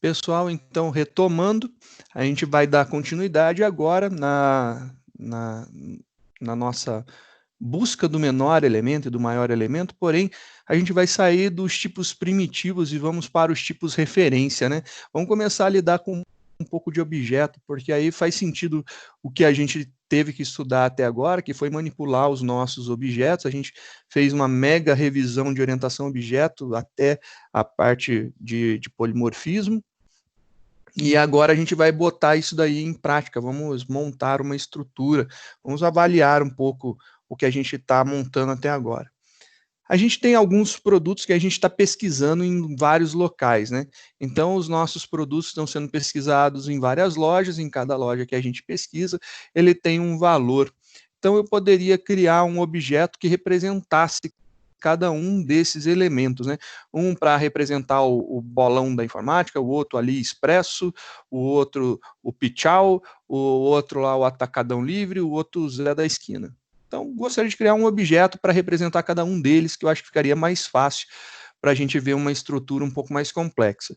Pessoal, então, retomando, a gente vai dar continuidade agora na nossa busca do menor elemento e do maior elemento, porém, a gente vai sair dos tipos primitivos e vamos para os tipos referência, né? Vamos começar a lidar com um pouco de objeto, porque aí faz sentido o que a gente teve que estudar até agora, que foi manipular os nossos objetos. A gente fez uma mega revisão de orientação objeto até a parte de polimorfismo. E agora a gente vai botar isso daí em prática, vamos montar uma estrutura, vamos avaliar um pouco o que a gente está montando até agora. A gente tem alguns produtos que a gente está pesquisando em vários locais, né? Então, os nossos produtos estão sendo pesquisados em várias lojas, em cada loja que a gente pesquisa, ele tem um valor. Então, eu poderia criar um objeto que representasse cada um desses elementos, né? Um para representar o bolão da informática, o outro ali expresso, o outro o pichau, o outro lá o atacadão livre, o outro Zé da esquina. Então, gostaria de criar um objeto para representar cada um deles, que eu acho que ficaria mais fácil para a gente ver uma estrutura um pouco mais complexa.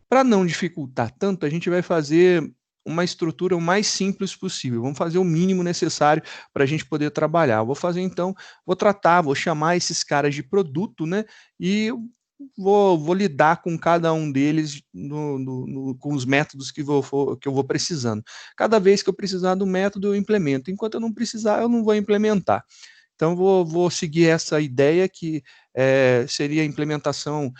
Para não dificultar tanto, a gente vai fazer uma estrutura o mais simples possível. Vamos fazer o mínimo necessário para a gente poder trabalhar. Vou fazer então, vou chamar esses caras de produto, né? E vou lidar com cada um deles com os métodos que eu vou precisando. Cada vez que eu precisar do método, eu implemento. Enquanto eu não precisar, eu não vou implementar. Então, vou seguir essa ideia que seria a implementação,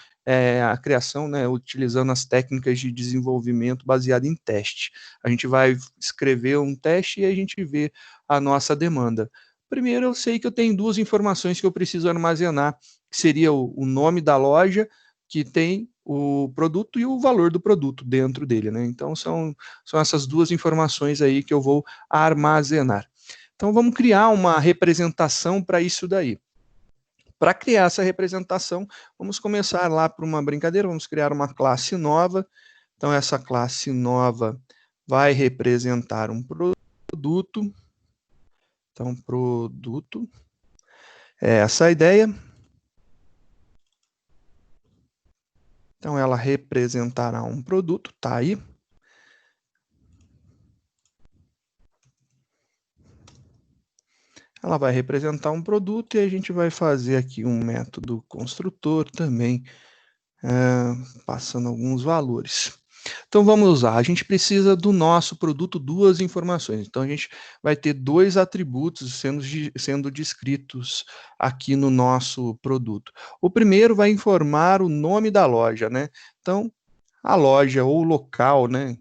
a criação, né, utilizando as técnicas de desenvolvimento baseado em teste. A gente vai escrever um teste e a gente vê a nossa demanda. Primeiro, eu sei que eu tenho duas informações que eu preciso armazenar, que seria o nome da loja, que tem o produto e o valor do produto dentro dele, né? Então, são essas duas informações aí que eu vou armazenar. Então, vamos criar uma representação para isso daí. Para criar essa representação, vamos começar lá por uma brincadeira, vamos criar uma classe nova. Então, essa classe nova vai representar um produto. Então, produto. É essa a ideia. Então, ela representará um produto, tá aí. Ela vai representar um produto e a gente vai fazer aqui um método construtor também, passando alguns valores. Então, vamos lá. A gente precisa do nosso produto duas informações. Então, a gente vai ter dois atributos sendo descritos aqui no nosso produto. O primeiro vai informar o nome da loja, né? Então, a loja ou local, né?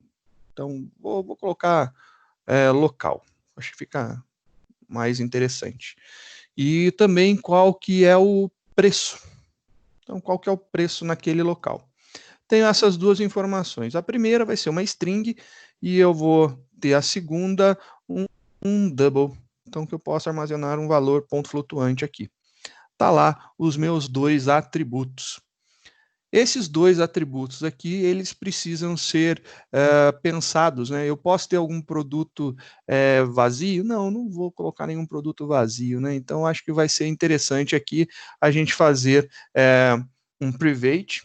Então, vou colocar local. Acho que fica mais interessante. E também qual que é o preço. Então, qual que é o preço naquele local. Tenho essas duas informações. A primeira vai ser uma string e eu vou ter a segunda um double. Então, que eu posso armazenar um valor ponto flutuante aqui. Tá lá os meus dois atributos. Esses dois atributos aqui, eles precisam ser pensados, né? Eu posso ter algum produto vazio? Não vou colocar nenhum produto vazio, né? Então, acho que vai ser interessante aqui a gente fazer um private.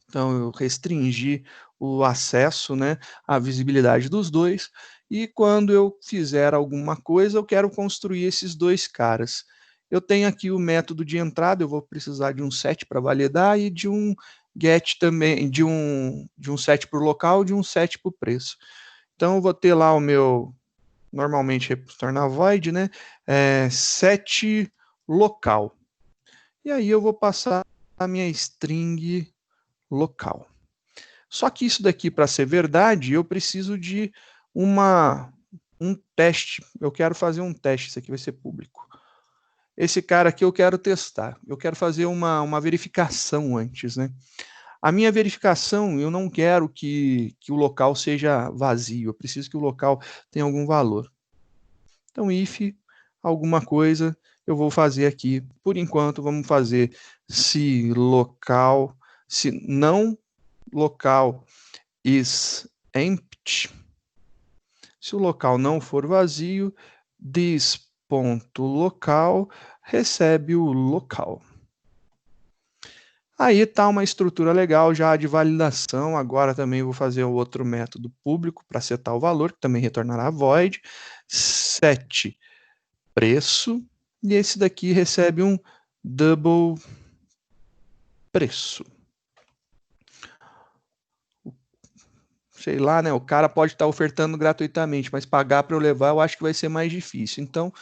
Então, eu restringi o acesso, né, a visibilidade dos dois, e quando eu fizer alguma coisa, eu quero construir esses dois caras. Eu tenho aqui o método de entrada, eu vou precisar de um set para validar e de um get também, de um set para o local, de um set para o preço. Então, eu vou ter lá o meu, normalmente retorna void, né, set local. E aí eu vou passar a minha string local. Só que isso daqui, para ser verdade, eu preciso de um teste. Eu quero fazer um teste, isso aqui vai ser público. Esse cara aqui eu quero testar. Eu quero fazer uma verificação antes, né? A minha verificação, eu não quero que o local seja vazio. Eu preciso que o local tenha algum valor. Então, if alguma coisa, eu vou fazer aqui. Por enquanto, vamos fazer se local, se não local is empty. Se o local não for vazio, this.local recebe o local. Aí está uma estrutura legal já de validação. Agora também vou fazer o outro método público para setar o valor, que também retornará void. Set preço. E esse daqui recebe um double preço. Sei lá, né? O cara pode estar ofertando gratuitamente, mas pagar para eu levar eu acho que vai ser mais difícil. Então,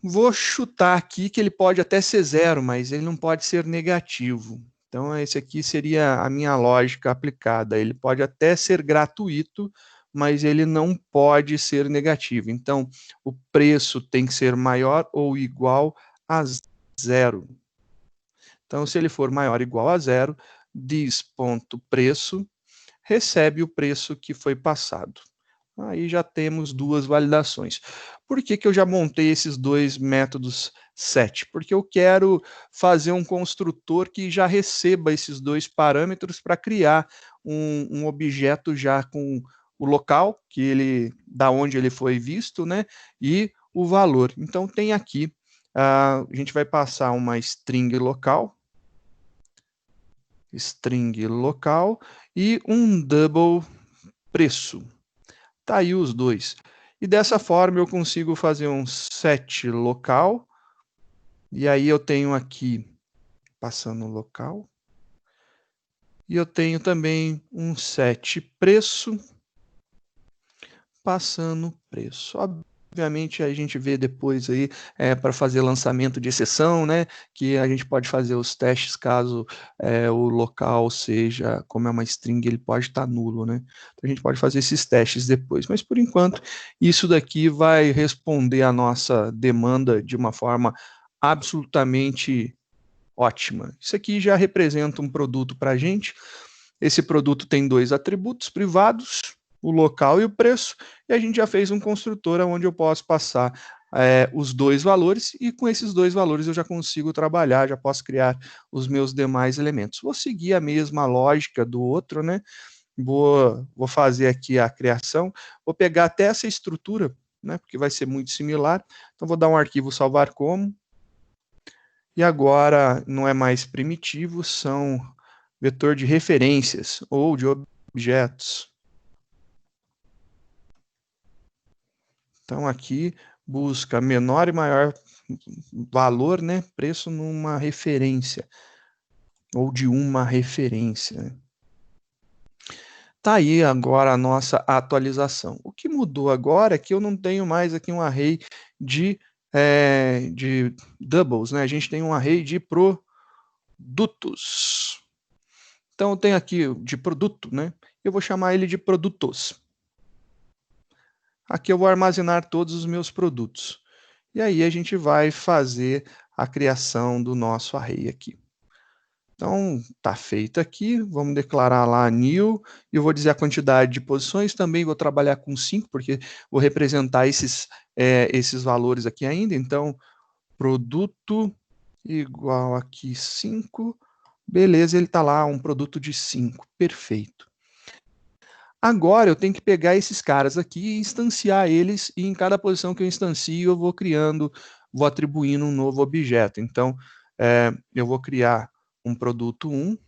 vou chutar aqui que ele pode até ser zero, mas ele não pode ser negativo. Então, esse aqui seria a minha lógica aplicada. Ele pode até ser gratuito, mas ele não pode ser negativo. Então, o preço tem que ser maior ou igual a zero. Então, se ele for maior ou igual a zero, dis.preço recebe o preço que foi passado. Aí já temos duas validações. Por que eu já montei esses dois métodos set? Porque eu quero fazer um construtor que já receba esses dois parâmetros para criar um objeto já com o local, que ele, da onde ele foi visto, né? E o valor. Então tem aqui, a gente vai passar uma string local e um double preço. Tá aí os dois. E dessa forma eu consigo fazer um set local. E aí eu tenho aqui, passando local. E eu tenho também um set preço, passando preço. Obviamente a gente vê depois aí para fazer lançamento de exceção, né? Que a gente pode fazer os testes caso o local seja, como é uma string, ele pode estar nulo, né? Então a gente pode fazer esses testes depois. Mas por enquanto, isso daqui vai responder a nossa demanda de uma forma absolutamente ótima. Isso aqui já representa um produto para a gente. Esse produto tem dois atributos privados, o local e o preço, e a gente já fez um construtor onde eu posso passar os dois valores, e com esses dois valores eu já consigo trabalhar, já posso criar os meus demais elementos. Vou seguir a mesma lógica do outro, né? Vou fazer aqui a criação, vou pegar até essa estrutura, né? Porque vai ser muito similar. Então, vou dar um arquivo salvar como, e agora não é mais primitivo, são vetor de referências ou de objetos. Então aqui busca menor e maior valor, né, preço numa referência ou de uma referência. Tá aí agora a nossa atualização. O que mudou agora é que eu não tenho mais aqui um array de doubles, né? A gente tem um array de produtos. Então eu tenho aqui de produto, né? Eu vou chamar ele de produtos. Aqui eu vou armazenar todos os meus produtos. E aí a gente vai fazer a criação do nosso array aqui. Então, está feito aqui, vamos declarar lá new, e eu vou dizer a quantidade de posições, também vou trabalhar com 5, porque vou representar esses valores aqui ainda. Então, produto igual aqui 5, beleza, ele está lá, um produto de 5, perfeito. Agora eu tenho que pegar esses caras aqui e instanciar eles, e em cada posição que eu instancio, eu vou criando, vou atribuindo um novo objeto. Então, eu vou criar um produto 1,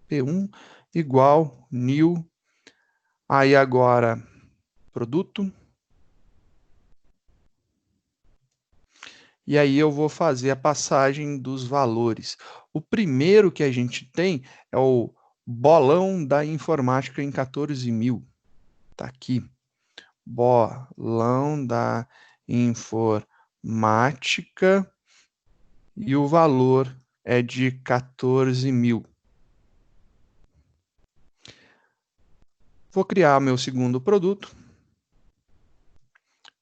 P1, igual new, aí agora produto, e aí eu vou fazer a passagem dos valores. O primeiro que a gente tem é o bolão da informática em 14.000. Está aqui. Bolão da informática e o valor é de 14.000. Vou criar meu segundo produto.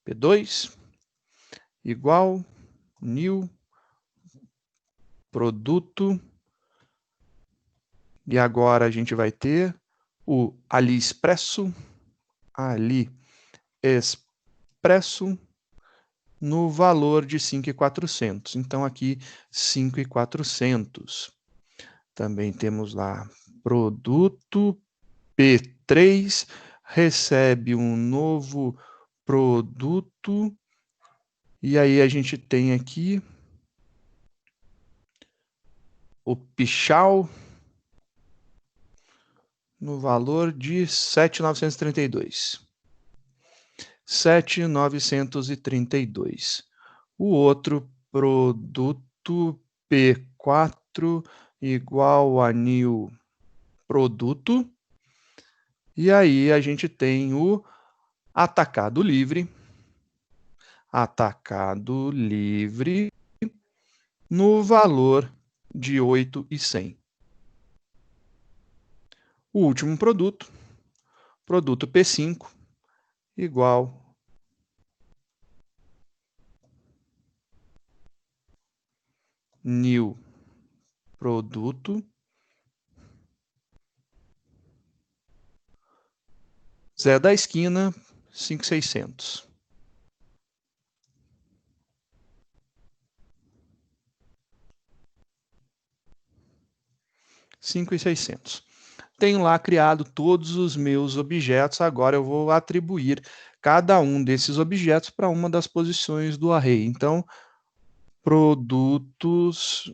P2 igual new produto. E agora a gente vai ter o AliExpresso no valor de 5.400. Então, aqui, 5.400. Também temos lá produto P3, recebe um novo produto. E aí a gente tem aqui o pichau no valor de 7.932. 7.932. O outro produto P4 igual a new produto. E aí a gente tem o atacado livre. Atacado livre no valor de 8.100. O último produto, produto P5, igual new produto Zé da esquina 5.600. 5.600. Tenho lá criado todos os meus objetos, agora eu vou atribuir cada um desses objetos para uma das posições do array. Então, produtos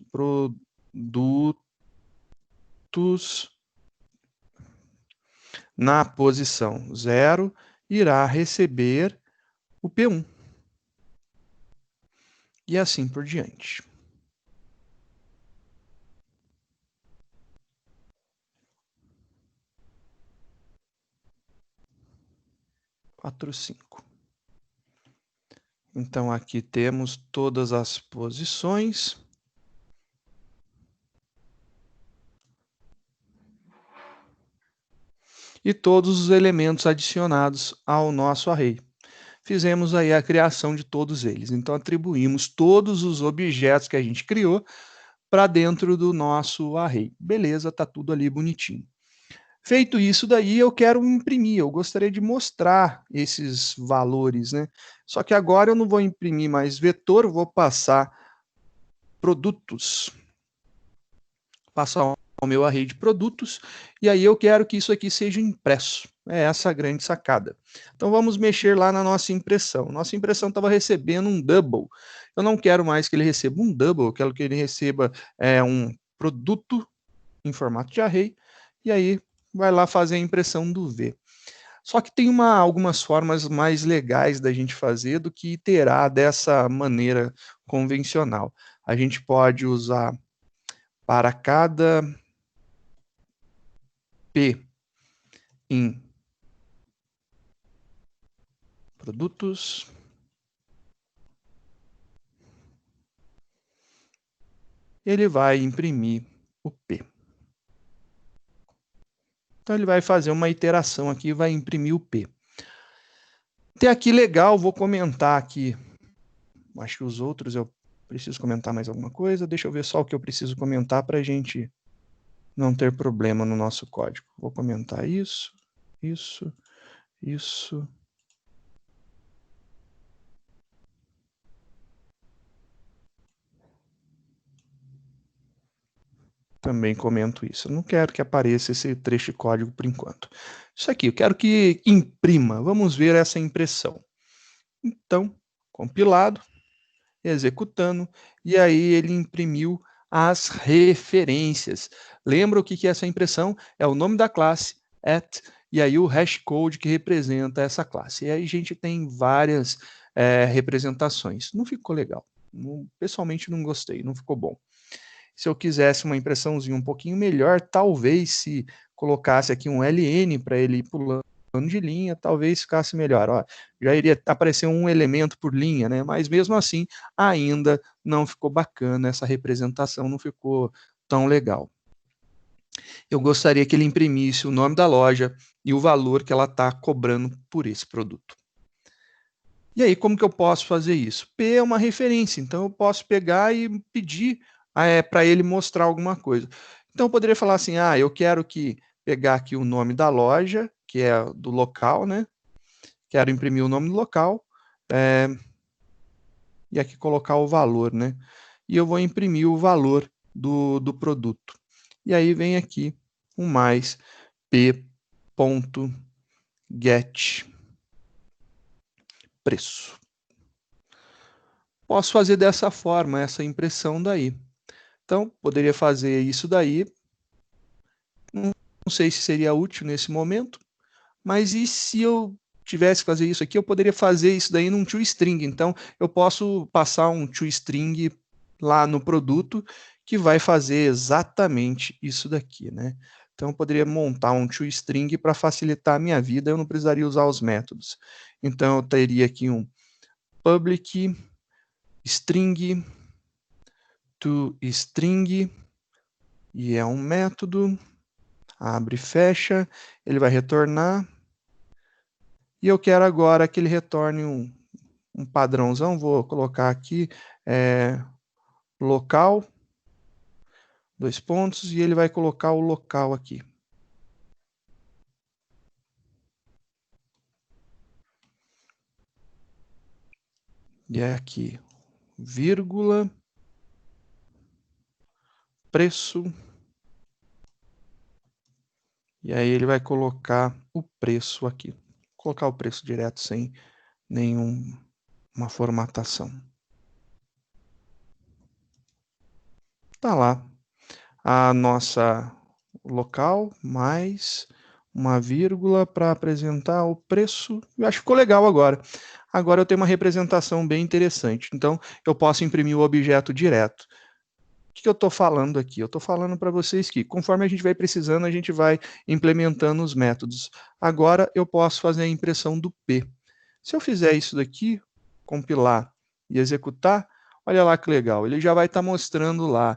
na posição 0 irá receber o P1. E assim por diante. 4, 5. Então, aqui temos todas as posições. E todos os elementos adicionados ao nosso array. Fizemos aí a criação de todos eles. Então, atribuímos todos os objetos que a gente criou para dentro do nosso array. Beleza, está tudo ali bonitinho. Feito isso daí, eu quero imprimir, eu gostaria de mostrar esses valores, né? Só que agora eu não vou imprimir mais vetor, eu vou passar produtos. Passar o meu array de produtos, e aí eu quero que isso aqui seja impresso. É essa a grande sacada. Então vamos mexer lá na nossa impressão. Nossa impressão estava recebendo um double. Eu não quero mais que ele receba um double, eu quero que ele receba um produto em formato de array, e aí vai lá fazer a impressão do V. Só que tem algumas formas mais legais da gente fazer do que iterar dessa maneira convencional. A gente pode usar para cada P em produtos, ele vai imprimir o P. Então, ele vai fazer uma iteração aqui e vai imprimir o P. Até aqui legal, vou comentar aqui. Acho que os outros eu preciso comentar mais alguma coisa. Deixa eu ver só o que eu preciso comentar para a gente não ter problema no nosso código. Vou comentar isso, isso, isso. Também comento isso. Eu não quero que apareça esse trecho de código por enquanto. Isso aqui, eu quero que imprima. Vamos ver essa impressão. Então, compilado, executando, e aí ele imprimiu as referências. Lembra o que é essa impressão? É o nome da classe, e aí o hashcode que representa essa classe. E aí a gente tem várias representações. Não ficou legal. Pessoalmente não gostei, não ficou bom. Se eu quisesse uma impressãozinha um pouquinho melhor, talvez se colocasse aqui um LN para ele ir pulando de linha, talvez ficasse melhor. Ó, já iria aparecer um elemento por linha, né? Mas mesmo assim, ainda não ficou bacana, essa representação não ficou tão legal. Eu gostaria que ele imprimisse o nome da loja e o valor que ela está cobrando por esse produto. E aí, como que eu posso fazer isso? P é uma referência, então eu posso pegar e pedir para ele mostrar alguma coisa. Então eu poderia falar assim, eu quero pegar aqui o nome da loja, que é do local, né? Quero imprimir o nome do local, e aqui colocar o valor, né? E eu vou imprimir o valor do produto. E aí vem aqui um mais p.get preço. Posso fazer dessa forma, essa impressão daí. Então, poderia fazer isso daí. Não sei se seria útil nesse momento, mas e se eu tivesse que fazer isso aqui, eu poderia fazer isso daí num toString. Então, eu posso passar um toString lá no produto que vai fazer exatamente isso daqui, né? Então, eu poderia montar um toString para facilitar a minha vida, eu não precisaria usar os métodos. Então, eu teria aqui um public string toString, e é um método, abre e fecha, ele vai retornar, e eu quero agora que ele retorne um padrãozão, vou colocar aqui, local, dois pontos, e ele vai colocar o local aqui. E é aqui, vírgula, preço, e aí ele vai colocar o preço aqui. Vou colocar o preço direto sem nenhuma formatação. Tá lá a nossa local, mais uma vírgula para apresentar o preço. Eu acho que ficou legal agora. Agora eu tenho uma representação bem interessante. Então, eu posso imprimir o objeto direto. O que eu estou falando aqui? Eu estou falando para vocês que, conforme a gente vai precisando, a gente vai implementando os métodos. Agora, eu posso fazer a impressão do P. Se eu fizer isso daqui, compilar e executar, olha lá que legal, ele já vai estar mostrando lá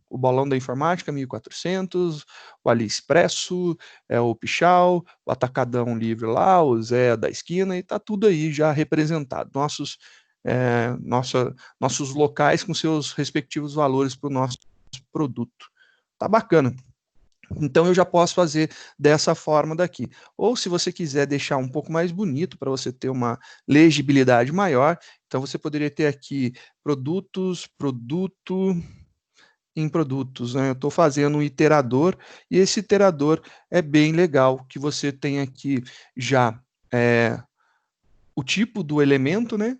o bolão da informática 1400, o AliExpresso, o Pichau, o Atacadão Livre lá, o Zé da esquina, e está tudo aí já representado. Nossos locais com seus respectivos valores para o nosso produto. Tá bacana. Então eu já posso fazer dessa forma daqui. Ou se você quiser deixar um pouco mais bonito para você ter uma legibilidade maior, então você poderia ter aqui produtos, produto em produtos, né? Eu estou fazendo um iterador e esse iterador é bem legal que você tem aqui já o tipo do elemento, né?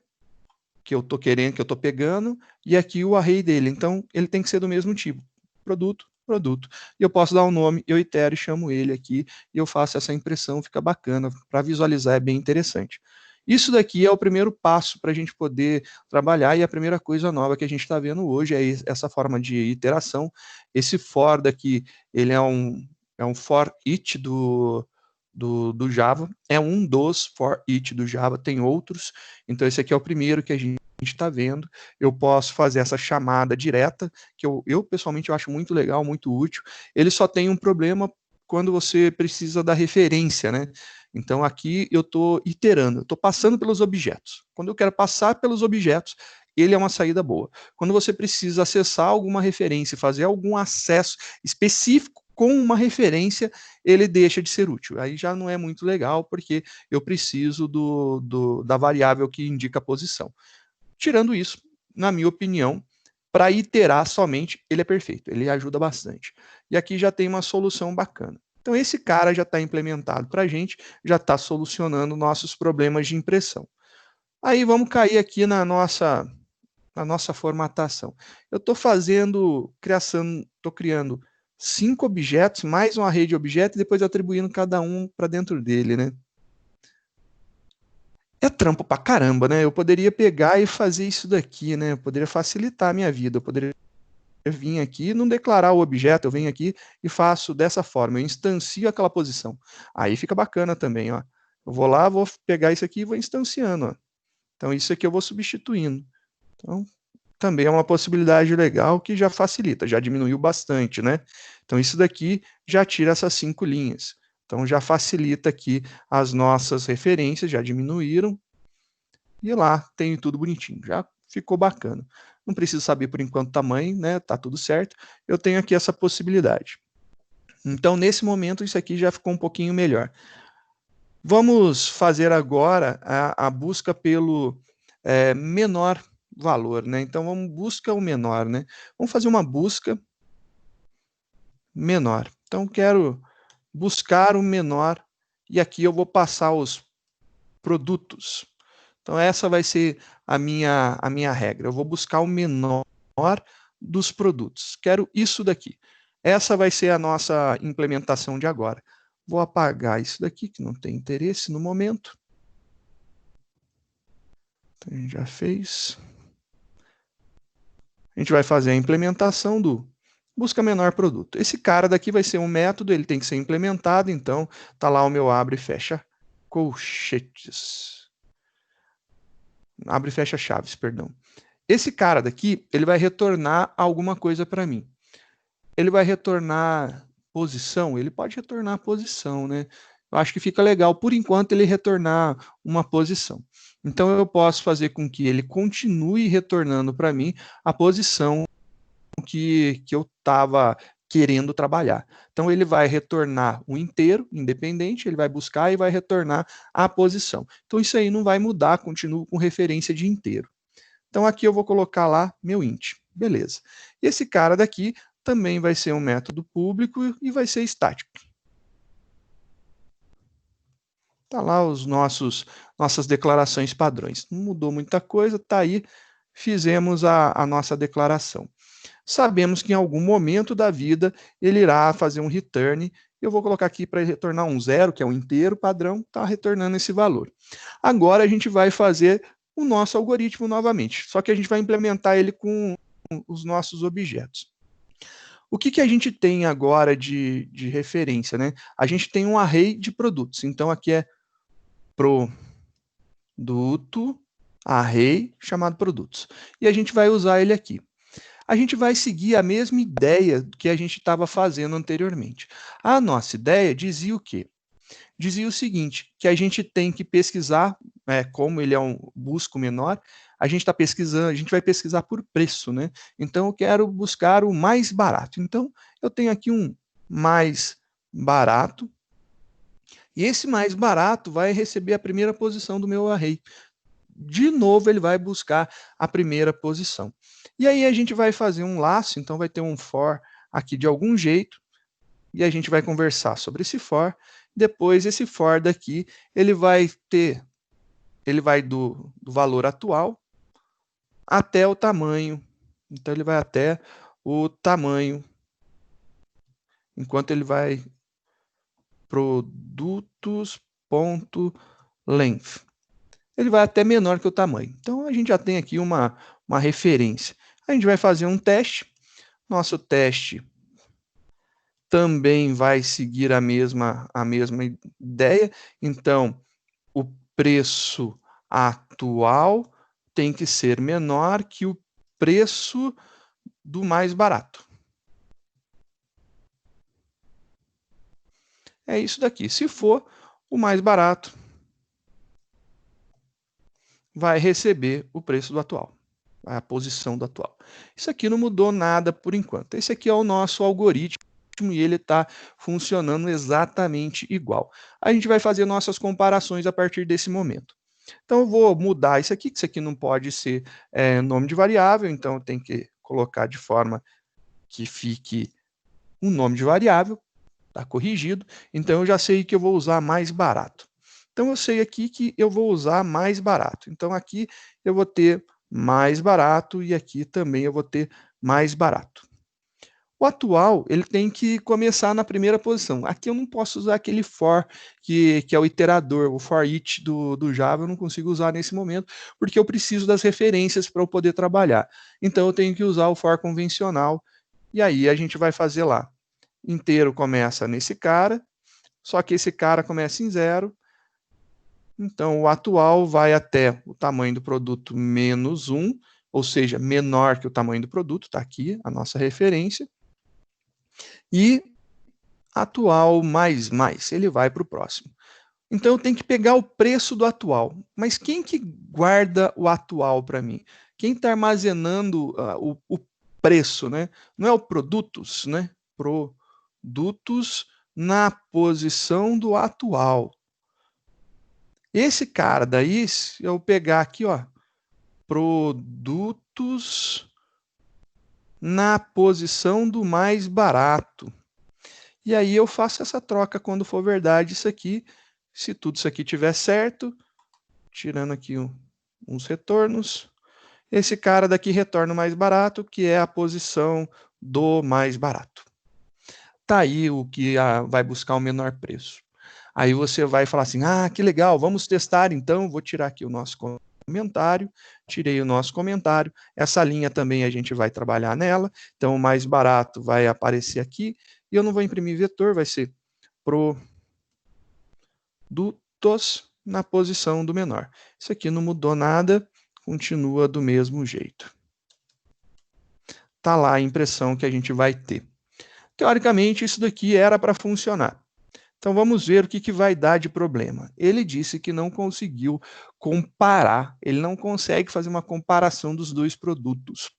Que eu estou querendo, que eu estou pegando, e aqui o array dele. Então ele tem que ser do mesmo tipo. Produto, produto. E eu posso dar um nome, eu itero e chamo ele aqui, e eu faço essa impressão, fica bacana. Para visualizar é bem interessante. Isso daqui é o primeiro passo para a gente poder trabalhar, e a primeira coisa nova que a gente está vendo hoje é essa forma de iteração. Esse for daqui, ele é um for each do Java, é um dos for each do Java, tem outros, então esse aqui é o primeiro que a gente está vendo. Eu posso fazer essa chamada direta, que eu pessoalmente eu acho muito legal, muito útil. Ele só tem um problema quando você precisa da referência, né? Então aqui eu estou iterando, eu estou passando pelos objetos. Quando eu quero passar pelos objetos, ele é uma saída boa. Quando você precisa acessar alguma referência, fazer algum acesso específico com uma referência, ele deixa de ser útil. Aí já não é muito legal, porque eu preciso da variável que indica a posição. Tirando isso, na minha opinião, para iterar somente, ele é perfeito, ele ajuda bastante. E aqui já tem uma solução bacana. Então, esse cara já está implementado para a gente, já está solucionando nossos problemas de impressão. Aí vamos cair aqui na nossa formatação. Eu estou criando 5 objetos, mais um array de objetos, e depois atribuindo cada um para dentro dele, né? É trampo pra caramba, né? Eu poderia pegar e fazer isso daqui, né? Eu poderia facilitar a minha vida. Eu poderia vir aqui e não declarar o objeto, eu venho aqui e faço dessa forma, eu instancio aquela posição. Aí fica bacana também, ó. Eu vou lá, vou pegar isso aqui e vou instanciando, ó. Então isso aqui eu vou substituindo. Então também é uma possibilidade legal que já facilita, já diminuiu bastante, né? Então isso daqui já tira essas 5 linhas. Então já facilita aqui as nossas referências, já diminuíram, e lá tem tudo bonitinho, já ficou bacana. Não preciso saber por enquanto o tamanho, né? Tá tudo certo. Eu tenho aqui essa possibilidade. Então, nesse momento, isso aqui já ficou um pouquinho melhor. Vamos fazer agora a busca pelo menor valor, né? Então, vamos buscar o menor, né? Vamos fazer uma busca menor. Então, quero buscar o menor e aqui eu vou passar os produtos. Então, essa vai ser a minha regra. Eu vou buscar o menor dos produtos. Quero isso daqui. Essa vai ser a nossa implementação de agora. Vou apagar isso daqui, que não tem interesse no momento. Então, a gente já fez. A gente vai fazer a implementação do busca menor produto. Esse cara daqui vai ser um método, ele tem que ser implementado, então tá lá o meu abre e fecha colchetes. Abre e fecha chaves, perdão. Esse cara daqui, ele vai retornar alguma coisa para mim. Ele vai retornar posição? Ele pode retornar posição, né? Eu acho que fica legal, por enquanto, ele retornar uma posição. Então, eu posso fazer com que ele continue retornando para mim a posição que eu estava querendo trabalhar. Então, ele vai retornar o inteiro, independente, ele vai buscar e vai retornar a posição. Então, isso aí não vai mudar, continuo com referência de inteiro. Então, aqui eu vou colocar lá meu int. Beleza. E esse cara daqui também vai ser um método público e vai ser estático. Tá lá os nossas declarações padrões. Não mudou muita coisa, tá aí, fizemos a nossa declaração. Sabemos que em algum momento da vida ele irá fazer um return. Eu vou colocar aqui para retornar um zero, que é um inteiro padrão, está retornando esse valor. Agora a gente vai fazer o nosso algoritmo novamente, só que a gente vai implementar ele com os nossos objetos. O que a gente tem agora de referência, né? A gente tem um array de produtos. Então, aqui é produto, array, chamado produtos. E a gente vai usar ele aqui. A gente vai seguir a mesma ideia que a gente estava fazendo anteriormente. A nossa ideia dizia o quê? Dizia o seguinte, que a gente tem que pesquisar, como ele é um busco menor, a gente está pesquisando, a gente vai pesquisar por preço, né? Então eu quero buscar o mais barato. Então eu tenho aqui um mais barato, e esse mais barato vai receber a primeira posição do meu array. De novo ele vai buscar a primeira posição. E aí a gente vai fazer um laço, então vai ter um for aqui de algum jeito, e a gente vai conversar sobre esse for. Depois esse for daqui, ele vai do valor atual até o tamanho. Então ele vai até o tamanho, enquanto ele vai produtos.length. Ele vai até menor que o tamanho. Então a gente já tem aqui uma referência. A gente vai fazer um teste. Nosso teste também vai seguir a mesma ideia. Então, o preço atual tem que ser menor que o preço do mais barato. É isso daqui. Se for o mais barato, vai receber o preço do atual, a posição do atual. Isso aqui não mudou nada por enquanto. Esse aqui é o nosso algoritmo e ele está funcionando exatamente igual. A gente vai fazer nossas comparações a partir desse momento. Então, eu vou mudar isso aqui, que isso aqui não pode ser nome de variável, então eu tenho que colocar de forma que fique um nome de variável, está corrigido. Então, eu já sei que eu vou usar mais barato. Então, eu sei aqui que eu vou usar mais barato. Então, aqui eu vou ter mais barato e aqui também eu vou ter mais barato. O atual, ele tem que começar na primeira posição. Aqui eu não posso usar aquele for, que é o iterador, o for each do Java, eu não consigo usar nesse momento, porque eu preciso das referências para eu poder trabalhar. Então eu tenho que usar o for convencional, e aí a gente vai fazer lá. Inteiro começa nesse cara, só que esse cara começa em 0, então o atual vai até o tamanho do produto menos 1, ou seja, menor que o tamanho do produto, está aqui a nossa referência. E atual mais, ele vai para o próximo. Então eu tenho que pegar o preço do atual. Mas quem que guarda o atual para mim? Quem está armazenando o preço, né? Não é o produtos, né? Produtos na posição do atual. Esse cara daí, se eu pegar aqui, ó, produtos na posição do mais barato. E aí eu faço essa troca quando for verdade isso aqui. Se tudo isso aqui estiver certo, tirando aqui uns retornos, Esse cara daqui retorna o mais barato, que é a posição do mais barato. Tá aí o que vai buscar o menor preço. Aí você vai falar assim, que legal, vamos testar então, vou tirar aqui o nosso comentário, tirei o nosso comentário, essa linha também a gente vai trabalhar nela, então o mais barato vai aparecer aqui, e eu não vou imprimir vetor, vai ser produtos na posição do menor. Isso aqui não mudou nada, continua do mesmo jeito. Tá lá a impressão que a gente vai ter. Teoricamente, isso daqui era para funcionar. Então vamos ver o que vai dar de problema. Ele disse que não conseguiu comparar, ele não consegue fazer uma comparação dos dois produtos.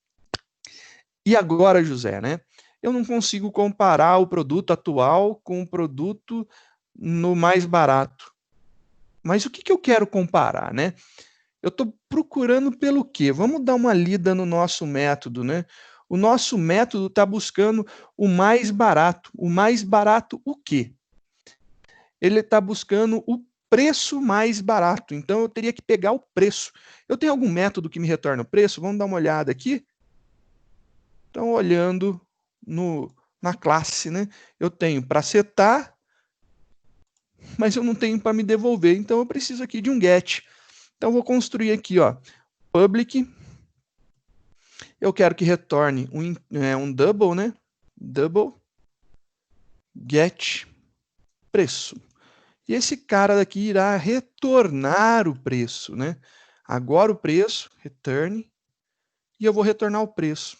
E agora, José, né? Eu não consigo comparar o produto atual com o produto no mais barato. Mas o que eu quero comparar, né? Eu estou procurando pelo quê? Vamos dar uma lida no nosso método, né? O nosso método está buscando o mais barato. O mais barato o quê? Ele está buscando o preço mais barato. Então, eu teria que pegar o preço. Eu tenho algum método que me retorna o preço? Vamos dar uma olhada aqui? Então, olhando na classe, né? Eu tenho para setar, mas eu não tenho para me devolver. Então, eu preciso aqui de um get. Então, eu vou construir aqui, ó, public. Eu quero que retorne um double, né? Double get preço. E esse cara daqui irá retornar o preço, né? Agora o preço, return, e eu vou retornar o preço.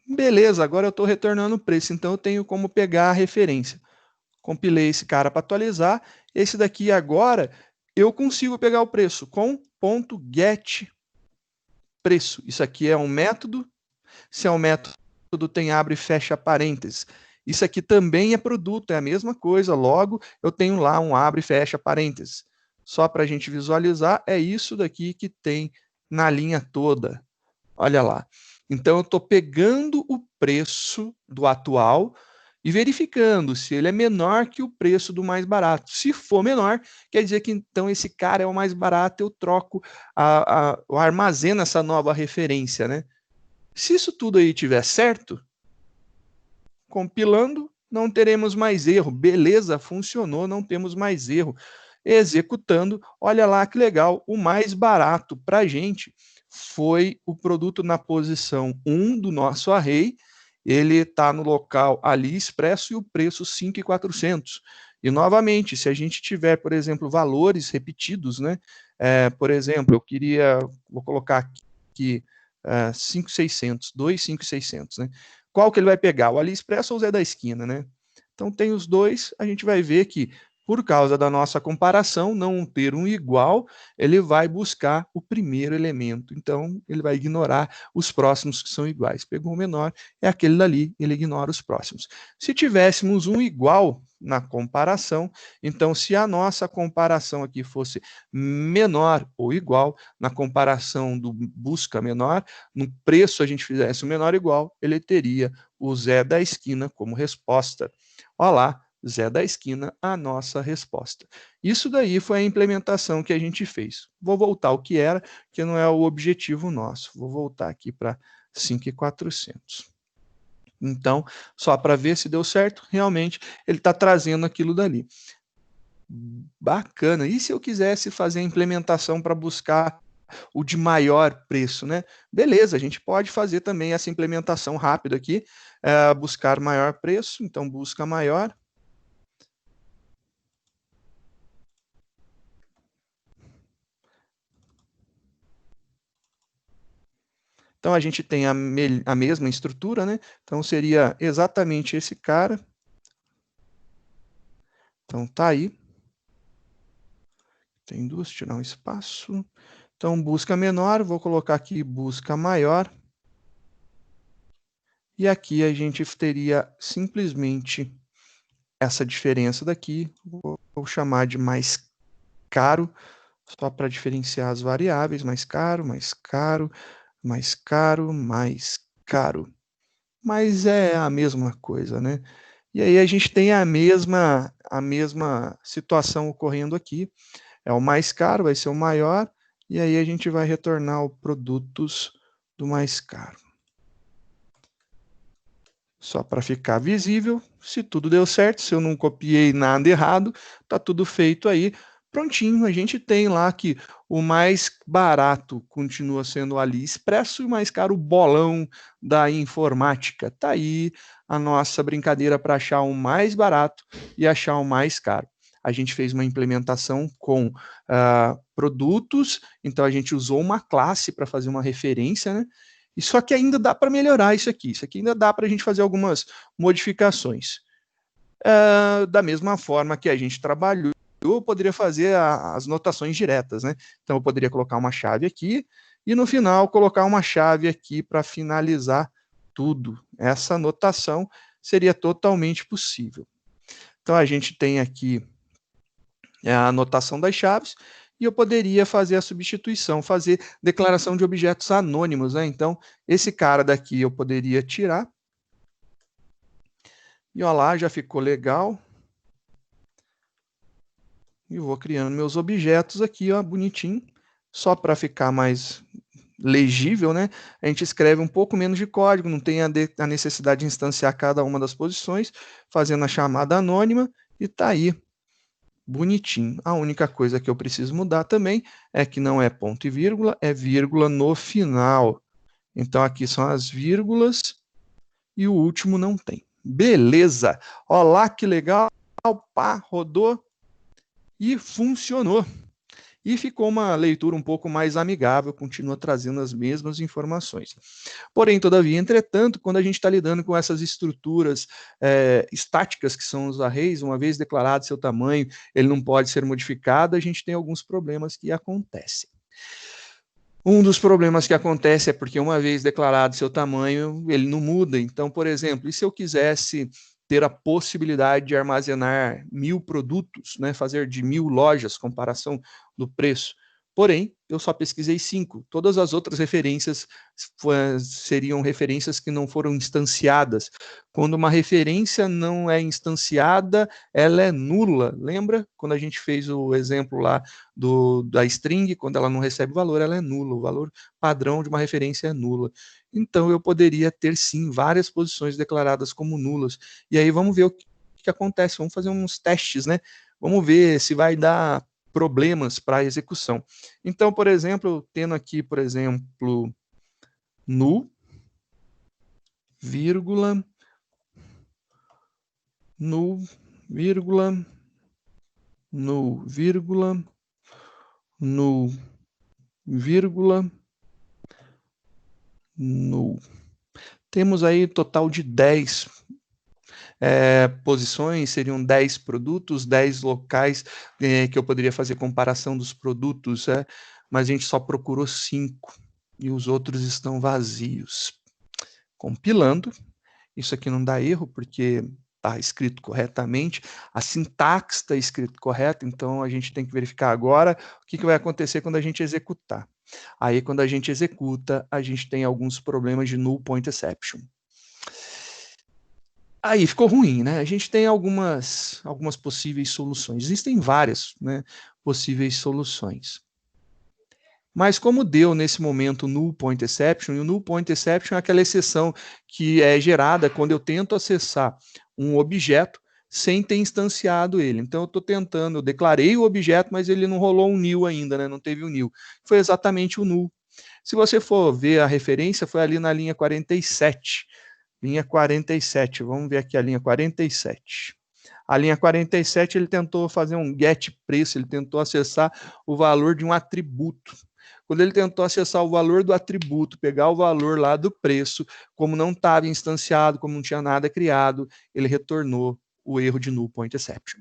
Beleza, agora eu estou retornando o preço, então eu tenho como pegar a referência. Compilei esse cara para atualizar. Esse daqui agora eu consigo pegar o preço com .get preço. Isso aqui é um método. Se é um método, tem abre e fecha parênteses. Isso aqui também é produto, é a mesma coisa. Logo, eu tenho lá um abre e fecha parênteses. Só para a gente visualizar, é isso daqui que tem na linha toda. Olha lá. Então, eu estou pegando o preço do atual e verificando se ele é menor que o preço do mais barato. Se for menor, quer dizer que então esse cara é o mais barato, eu troco, eu armazeno essa nova referência, né? Se isso tudo aí tiver certo, compilando, não teremos mais erro. Beleza, funcionou, não temos mais erro. Executando, olha lá que legal, o mais barato para a gente foi o produto na posição 1 do nosso array, ele está no local ali expresso e o preço 5.400. E novamente, se a gente tiver, por exemplo, valores repetidos, né? Por exemplo, vou colocar aqui 5.600, 2.5.600, né? Qual que ele vai pegar? O AliExpress ou o Zé da Esquina, né? Então tem os dois, a gente vai ver que por causa da nossa comparação, não ter um igual, ele vai buscar o primeiro elemento. Então, ele vai ignorar os próximos que são iguais. Pegou o menor, é aquele dali, ele ignora os próximos. Se tivéssemos um igual na comparação, então, se a nossa comparação aqui fosse menor ou igual, na comparação do busca menor, no preço a gente fizesse o menor igual, ele teria o Zé da Esquina como resposta. Olha lá, Zé da Esquina, a nossa resposta. Isso daí foi a implementação que a gente fez. Vou voltar ao que era, que não é o objetivo nosso. Vou voltar aqui para 5.400. Então, só para ver se deu certo, realmente ele está trazendo aquilo dali. Bacana. E se eu quisesse fazer a implementação para buscar o de maior preço, né? Beleza, a gente pode fazer também essa implementação rápida aqui, buscar maior preço, então busca maior. Então a gente tem a mesma estrutura, né? Então seria exatamente esse cara. Então tá aí. Tem duas, tirar um espaço. Então busca menor, vou colocar aqui busca maior. E aqui a gente teria simplesmente essa diferença daqui, vou chamar de mais caro, só para diferenciar as variáveis, mais caro, mais caro, mais caro, mais caro. Mas é a mesma coisa, né? E aí a gente tem a mesma situação ocorrendo aqui. é o mais caro, vai ser o maior, e aí a gente vai retornar o produtos do mais caro. Só para ficar visível, se tudo deu certo, se eu não copiei nada errado, tá tudo feito aí, prontinho. A gente tem lá que o mais barato continua sendo o AliExpresso e o mais caro o bolão da informática. Tá aí a nossa brincadeira para achar o mais barato e achar o mais caro. A gente fez uma implementação com produtos, então a gente usou uma classe para fazer uma referência, né? E só que ainda dá para melhorar isso aqui. Isso aqui ainda dá para a gente fazer algumas modificações. Da mesma forma que a gente trabalhou, eu poderia fazer as notações diretas, né? Então eu poderia colocar uma chave aqui e no final colocar uma chave aqui para finalizar tudo. Essa notação seria totalmente possível. Então a gente tem aqui a anotação das chaves e eu poderia fazer a substituição, fazer declaração de objetos anônimos, né? Então, esse cara daqui eu poderia tirar. E olha lá, já ficou legal. E vou criando meus objetos aqui, ó, bonitinho. Só para ficar mais legível, né? A gente escreve um pouco menos de código, não tem a necessidade de instanciar cada uma das posições, fazendo a chamada anônima, e tá aí. Bonitinho. A única coisa que eu preciso mudar também é que não é ponto e vírgula, é vírgula no final. Então, aqui são as vírgulas e o último não tem. Beleza! Olá, que legal! Pá, rodou e funcionou. E ficou uma leitura um pouco mais amigável, continua trazendo as mesmas informações. Porém, todavia, entretanto, quando a gente está lidando com essas estruturas estáticas, que são os arrays, uma vez declarado seu tamanho, ele não pode ser modificado, a gente tem alguns problemas que acontecem. Um dos problemas que acontece é porque uma vez declarado seu tamanho, ele não muda. Então, por exemplo, e se eu quisesse ter a possibilidade de armazenar 1000 produtos, né, fazer de 1000 lojas, comparação do preço. Porém, eu só pesquisei 5. Todas as outras referências seriam referências que não foram instanciadas. Quando uma referência não é instanciada, ela é nula. Lembra quando a gente fez o exemplo lá da string, quando ela não recebe valor, ela é nula. O valor padrão de uma referência é nula. Então, eu poderia ter, sim, várias posições declaradas como nulas. E aí, vamos ver o que acontece. Vamos fazer uns testes, né? Vamos ver se vai dar problemas para a execução. Então, por exemplo, tendo aqui, por exemplo, null, vírgula, null, vírgula, null, vírgula, null, vírgula, null. Temos aí total de 10 posições, seriam 10 produtos, 10 locais que eu poderia fazer comparação dos produtos, mas a gente só procurou 5 e os outros estão vazios. Compilando, isso aqui não dá erro, porque está escrito corretamente, a sintaxe está escrito correta, então a gente tem que verificar agora o que vai acontecer quando a gente executar. Aí, quando a gente executa, a gente tem alguns problemas de null point exception. Aí ficou ruim, né? A gente tem algumas possíveis soluções. Existem várias, né, possíveis soluções. Mas como deu nesse momento null point exception, e o null point exception é aquela exceção que é gerada quando eu tento acessar um objeto sem ter instanciado ele. Então eu estou tentando, eu declarei o objeto, mas ele não rolou um nil ainda, né? Não teve o nil. Foi exatamente o null. Se você for ver a referência, foi ali na linha 47. Linha 47, vamos ver aqui a linha 47. A linha 47, ele tentou fazer um get preço, ele tentou acessar o valor de um atributo. Quando ele tentou acessar o valor do atributo, pegar o valor lá do preço, como não estava instanciado, como não tinha nada criado, ele retornou o erro de null point exception.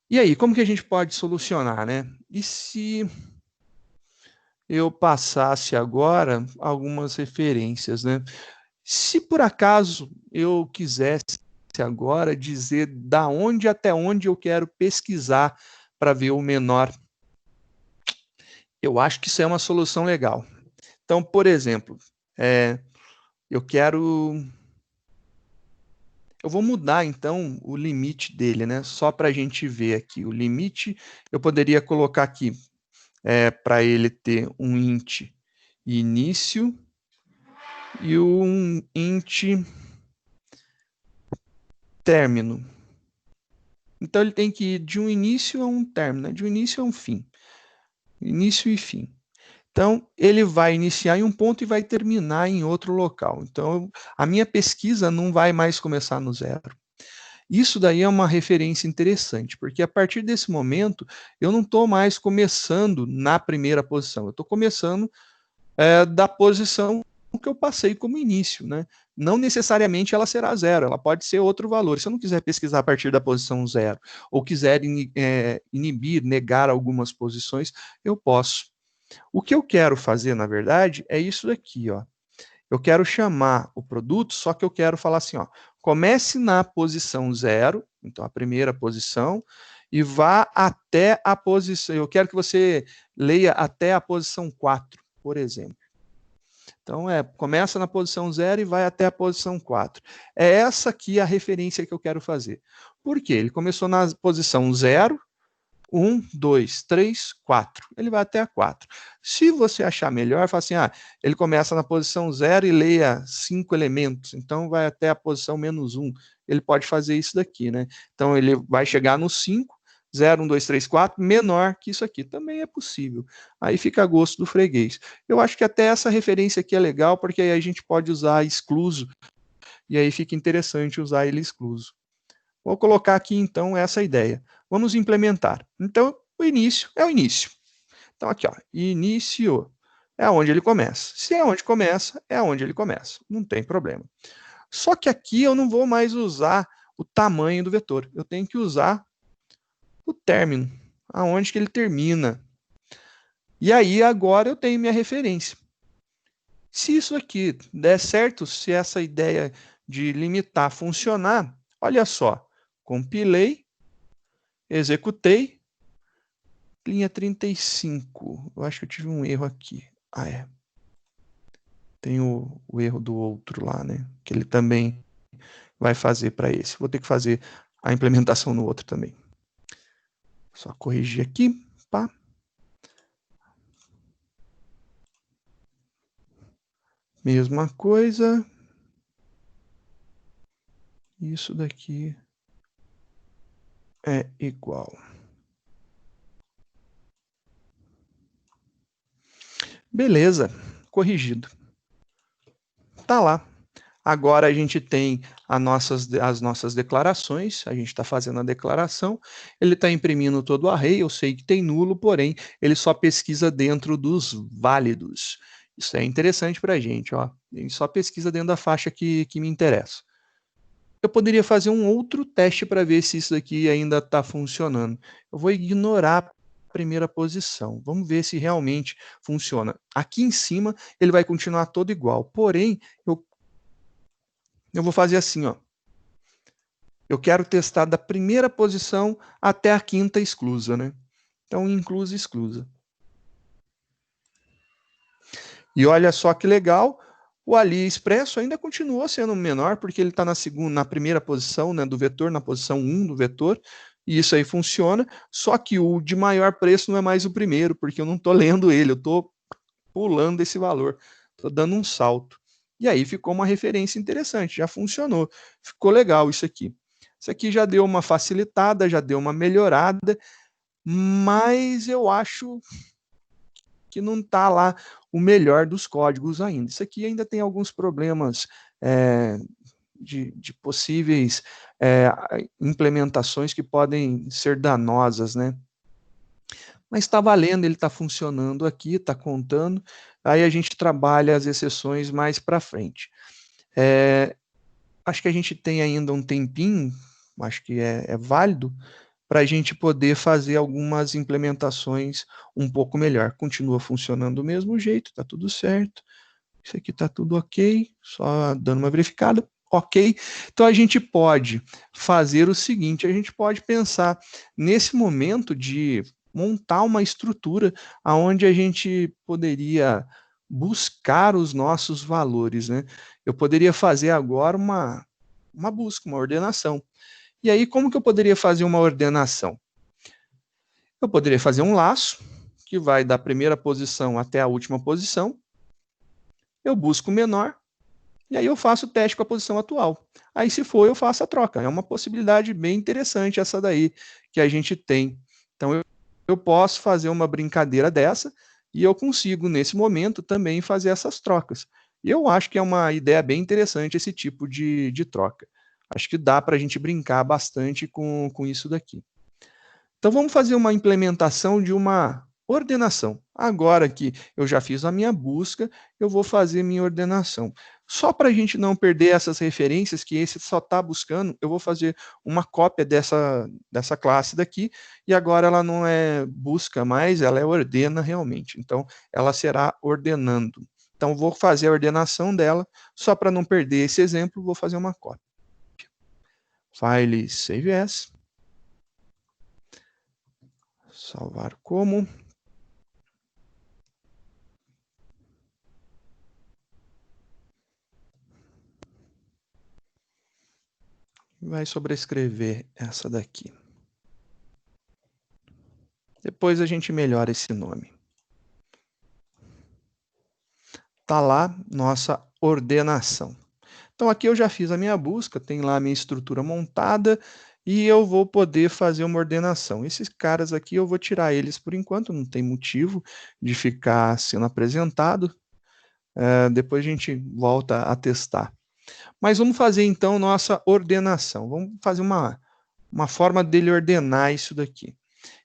E aí, como que a gente pode solucionar, né? E se eu passasse agora algumas referências, né? Se por acaso eu quisesse agora dizer da onde até onde eu quero pesquisar para ver o menor, eu acho que isso é uma solução legal. Então, por exemplo, eu quero Eu vou mudar, então, o limite dele, né? Só para a gente ver aqui. O limite, eu poderia colocar aqui, para ele ter um int início e um int término. Então, ele tem que ir de um início a um término, né? De um início a um fim. Início e fim. Então, ele vai iniciar em um ponto e vai terminar em outro local. Então, a minha pesquisa não vai mais começar no zero. Isso daí é uma referência interessante, porque a partir desse momento, eu não estou mais começando na primeira posição, eu estou começando da posição que eu passei como início, né? Não necessariamente ela será zero, ela pode ser outro valor. Se eu não quiser pesquisar a partir da posição zero, ou quiser inibir, negar algumas posições, eu posso. O que eu quero fazer, na verdade, é isso daqui, ó. Eu quero chamar o produto, só que eu quero falar assim, ó, comece na posição 0, então a primeira posição, e vá até a posição, eu quero que você leia até a posição 4, por exemplo. Então, começa na posição 0 e vai até a posição 4. É essa aqui a referência que eu quero fazer. Por quê? Ele começou na posição 0, 1, 2, 3, 4. Ele vai até a 4. Se você achar melhor, fala assim, ele começa na posição 0 e leia 5 elementos, então vai até a posição menos 1. Ele pode fazer isso daqui, né? Então ele vai chegar no 5, 0, 1, 2, 3, 4, menor que isso aqui. Também é possível. Aí fica a gosto do freguês. Eu acho que até essa referência aqui é legal, porque aí a gente pode usar excluso, e aí fica interessante usar ele excluso. Vou colocar aqui, então, essa ideia. Vamos implementar. Então, o início é o início. Então, aqui, ó, início é onde ele começa. Se é onde começa, é onde ele começa. Não tem problema. Só que aqui eu não vou mais usar o tamanho do vetor. Eu tenho que usar o término, aonde que ele termina. E aí, agora eu tenho minha referência. Se isso aqui der certo, se essa ideia de limitar funcionar, olha só, compilei, executei, linha 35. Eu acho que eu tive um erro aqui. Tem o erro do outro lá, né? Que ele também vai fazer para esse. Vou ter que fazer a implementação no outro também. Só corrigir aqui, pá. Mesma coisa. Isso daqui é igual. Beleza, corrigido. Tá lá. Agora a gente tem as nossas declarações, a gente está fazendo a declaração, ele está imprimindo todo o array, eu sei que tem nulo, porém, ele só pesquisa dentro dos válidos. Isso é interessante para a gente, ó. Ele só pesquisa dentro da faixa que me interessa. Eu poderia fazer um outro teste para ver se isso aqui ainda está funcionando. Eu vou ignorar a primeira posição. Vamos ver se realmente funciona. Aqui em cima ele vai continuar todo igual, porém, eu vou fazer assim, ó. Eu quero testar da primeira posição até a quinta exclusa, né? Então, inclusa, exclusa. E olha só que legal, o ali expresso ainda continuou sendo menor, porque ele está na primeira posição, né, do vetor, na posição 1 do vetor, e isso aí funciona, só que o de maior preço não é mais o primeiro, porque eu não estou lendo ele, eu estou pulando esse valor, estou dando um salto. E aí ficou uma referência interessante, já funcionou, ficou legal isso aqui. Isso aqui já deu uma facilitada, já deu uma melhorada, mas eu acho que não está lá o melhor dos códigos ainda. Isso aqui ainda tem alguns problemas de possíveis implementações que podem ser danosas, né? Mas está valendo, ele está funcionando aqui, está contando, aí a gente trabalha as exceções mais para frente. Acho que a gente tem ainda um tempinho, acho que é válido, para a gente poder fazer algumas implementações um pouco melhor. Continua funcionando do mesmo jeito, está tudo certo. Isso aqui está tudo ok, só dando uma verificada, ok. Então a gente pode fazer o seguinte, a gente pode pensar nesse momento de montar uma estrutura onde a gente poderia buscar os nossos valores, né? Eu poderia fazer agora uma busca, uma ordenação. E aí, como que eu poderia fazer uma ordenação? Eu poderia fazer um laço, que vai da primeira posição até a última posição. Eu busco o menor, e aí eu faço o teste com a posição atual. Aí, se for, eu faço a troca. É uma possibilidade bem interessante essa daí que a gente tem. Então, eu posso fazer uma brincadeira dessa e eu consigo, nesse momento, também fazer essas trocas. E eu acho que é uma ideia bem interessante esse tipo de troca. Acho que dá para a gente brincar bastante com isso daqui. Então, vamos fazer uma implementação de uma ordenação. Agora que eu já fiz a minha busca, eu vou fazer minha ordenação. Só para a gente não perder essas referências, que esse só está buscando, eu vou fazer uma cópia dessa classe daqui, e agora ela não é busca mais, ela é ordena realmente. Então, ela será ordenando. Então, vou fazer a ordenação dela, só para não perder esse exemplo, vou fazer uma cópia. File save as. Salvar como. Vai sobrescrever essa daqui. Depois a gente melhora esse nome. Tá lá nossa ordenação. Então aqui eu já fiz a minha busca, tem lá a minha estrutura montada e eu vou poder fazer uma ordenação. Esses caras aqui eu vou tirar eles por enquanto, não tem motivo de ficar sendo apresentado. Depois a gente volta a testar. Mas vamos fazer então nossa ordenação. Vamos fazer uma forma dele ordenar isso daqui.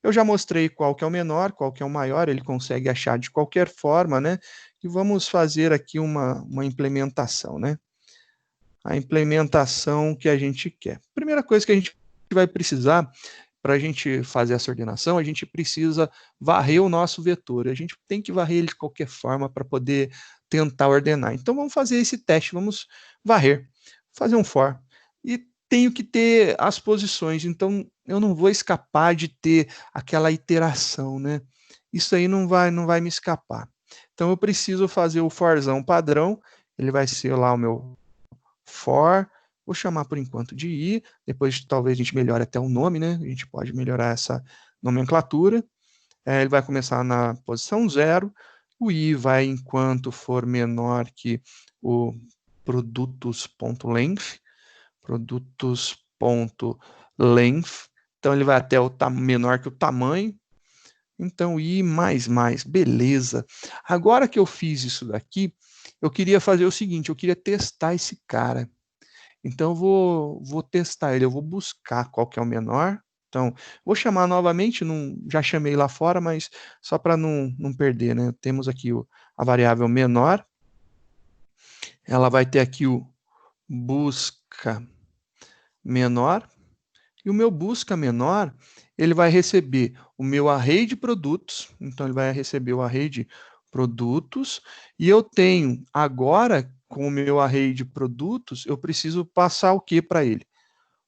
Eu já mostrei qual que é o menor, qual que é o maior, ele consegue achar de qualquer forma, né? E vamos fazer aqui uma implementação, né? A implementação que a gente quer. Primeira coisa que a gente vai precisar para a gente fazer essa ordenação, a gente precisa varrer o nosso vetor. A gente tem que varrer ele de qualquer forma para poder tentar ordenar. Então vamos fazer esse teste, vamos varrer, fazer um for. E tenho que ter as posições, então eu não vou escapar de ter aquela iteração, né? Isso aí não vai me escapar. Então eu preciso fazer o forzão padrão, ele vai ser lá o meu for, vou chamar por enquanto de i, depois talvez a gente melhore até o nome, né? A gente pode melhorar essa nomenclatura. Ele vai começar na posição 0, o i vai enquanto for menor que o produtos.length, produtos.length, então ele vai até o menor que o tamanho, então i mais, beleza. Agora que eu fiz isso daqui, eu queria fazer o seguinte, eu queria testar esse cara. Então, eu vou testar ele, eu vou buscar qual que é o menor. Então, vou chamar novamente, já chamei lá fora, mas só para não perder, né? Temos aqui a variável menor, ela vai ter aqui o busca menor, e o meu busca menor, ele vai receber o meu array de produtos, então ele vai receber o array de produtos, e eu tenho agora, com o meu array de produtos, eu preciso passar o que para ele?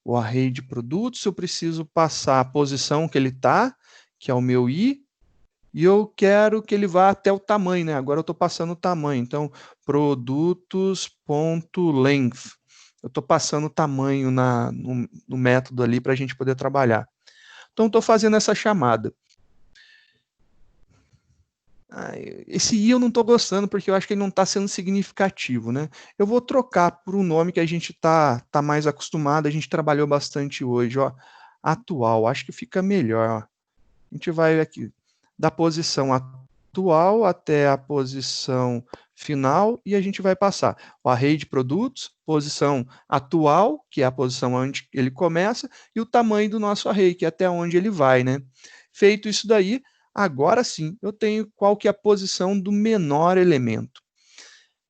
O array de produtos, eu preciso passar a posição que ele está, que é o meu i, e eu quero que ele vá até o tamanho, né? Agora eu estou passando o tamanho, então produtos.length. Eu estou passando o tamanho no método ali para a gente poder trabalhar. Então, estou fazendo essa chamada. Esse i eu não estou gostando porque eu acho que ele não está sendo significativo, né? Eu vou trocar por um nome que a gente tá mais acostumado, a gente trabalhou bastante hoje, ó, atual, acho que fica melhor, ó. A gente vai aqui da posição atual até a posição final e a gente vai passar o array de produtos, posição atual, que é a posição onde ele começa, e o tamanho do nosso array, que é até onde ele vai, né? Feito isso daí, agora sim, eu tenho qual que é a posição do menor elemento.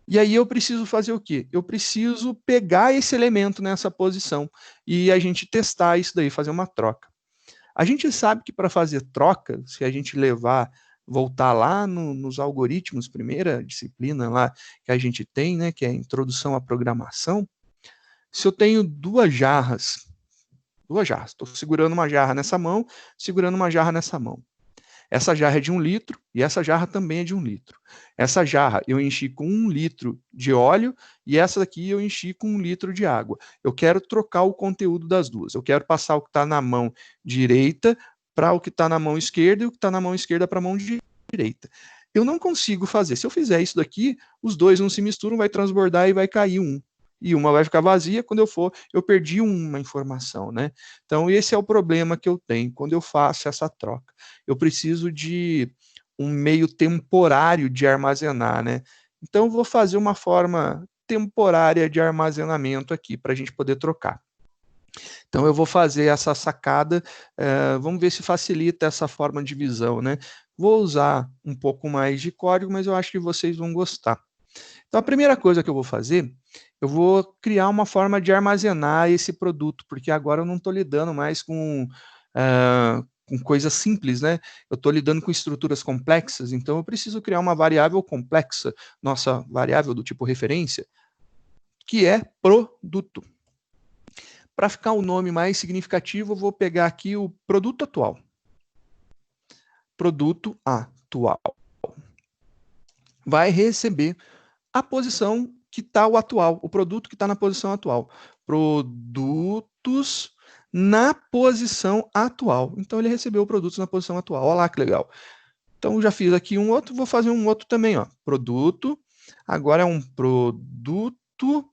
E aí eu preciso fazer o quê? Eu preciso pegar esse elemento nessa posição e a gente testar isso daí, fazer uma troca. A gente sabe que para fazer troca, se a gente voltar lá nos algoritmos, primeira disciplina lá que a gente tem, né, que é a introdução à programação, se eu tenho duas jarras, estou segurando uma jarra nessa mão, segurando uma jarra nessa mão. Essa jarra é de 1 litro e essa jarra também é de 1 litro. Essa jarra eu enchi com 1 litro de óleo e essa daqui eu enchi com 1 litro de água. Eu quero trocar o conteúdo das duas. Eu quero passar o que está na mão direita para o que está na mão esquerda e o que está na mão esquerda para a mão direita. Eu não consigo fazer. Se eu fizer isso daqui, os dois não se misturam, vai transbordar e vai cair um. E uma vai ficar vazia, quando eu for, eu perdi uma informação, né? Então, esse é o problema que eu tenho quando eu faço essa troca. Eu preciso de um meio temporário de armazenar, né? Então, eu vou fazer uma forma temporária de armazenamento aqui, para a gente poder trocar. Então, eu vou fazer essa sacada, vamos ver se facilita essa forma de visão, né? Vou usar um pouco mais de código, mas eu acho que vocês vão gostar. Então, a primeira coisa que eu vou fazer, eu vou criar uma forma de armazenar esse produto, porque agora eu não estou lidando mais com coisas simples, né? Eu estou lidando com estruturas complexas, então eu preciso criar uma variável complexa, nossa variável do tipo referência, que é produto. Para ficar o nome mais significativo, eu vou pegar aqui o produto atual. Produto atual. Vai receber a posição que está o atual, o produto que está na posição atual. Produtos na posição atual. Então, ele recebeu produtos na posição atual. Olha lá que legal. Então, já fiz aqui um outro, vou fazer um outro também. Ó. Produto, agora é um produto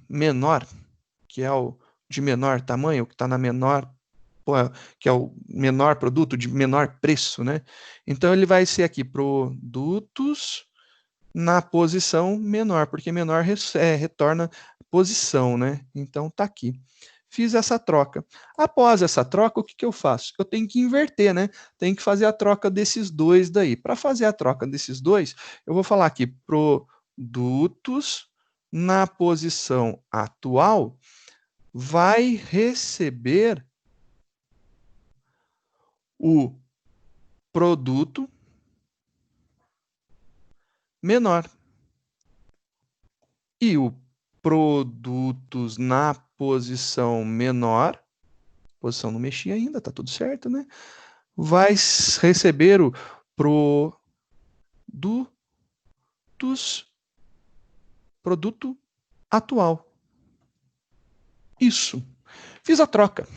menor, que é o de menor tamanho, que está na menor, que é o menor produto, de menor preço, né? Então, ele vai ser aqui, produtos na posição menor, porque menor retorna posição, né? Então, tá aqui. Fiz essa troca. Após essa troca, o que eu faço? Eu tenho que inverter, né? Tenho que fazer a troca desses dois daí. Para fazer a troca desses dois, eu vou falar aqui, produtos na posição atual vai receber o produto menor. E o produtos na posição menor, posição não mexi ainda, tá tudo certo, né? Vai receber o produto atual. Isso. Fiz a troca.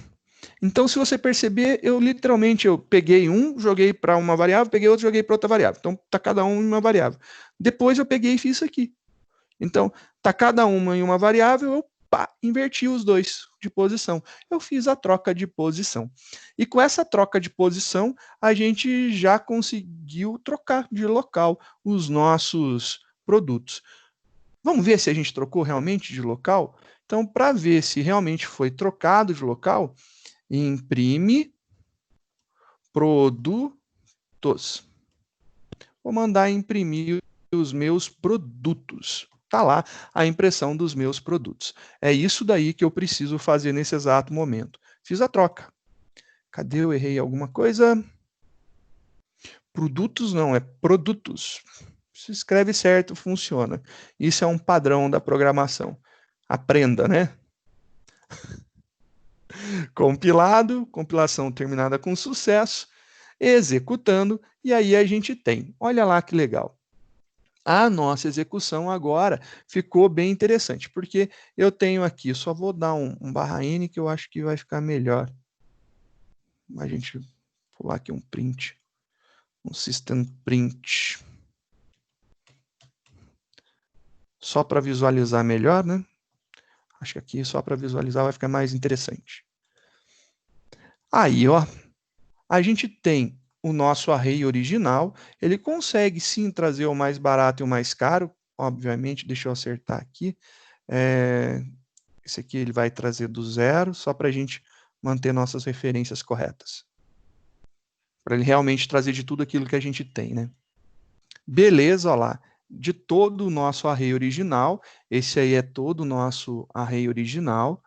Então, se você perceber, eu peguei um, joguei para uma variável, peguei outro, joguei para outra variável. Então, tá cada um em uma variável. Depois eu peguei e fiz isso aqui. Então, tá cada uma em uma variável, eu inverti os dois de posição. Eu fiz a troca de posição. E com essa troca de posição, a gente já conseguiu trocar de local os nossos produtos. Vamos ver se a gente trocou realmente de local? Então, para ver se realmente foi trocado de local, imprime produtos. Vou mandar imprimir os meus produtos. Está lá a impressão dos meus produtos. É isso daí que eu preciso fazer nesse exato momento. Fiz a troca. Cadê? Eu errei alguma coisa? Produtos não, é produtos. Se escreve certo, funciona. Isso é um padrão da programação. Aprenda, né? Compilado, compilação terminada com sucesso, executando, e aí a gente tem. Olha lá que legal. A nossa execução agora ficou bem interessante, porque eu tenho aqui, só vou dar um /n que eu acho que vai ficar melhor. A gente pular aqui um print, um system print. Só para visualizar melhor, né? Acho que aqui só para visualizar vai ficar mais interessante. Aí, ó, a gente tem o nosso array original, ele consegue sim trazer o mais barato e o mais caro, obviamente, deixa eu acertar aqui. Esse aqui ele vai trazer do zero, só para a gente manter nossas referências corretas. Para ele realmente trazer de tudo aquilo que a gente tem, né? Beleza, ó lá. De todo o nosso array original, esse aí é todo o nosso array original,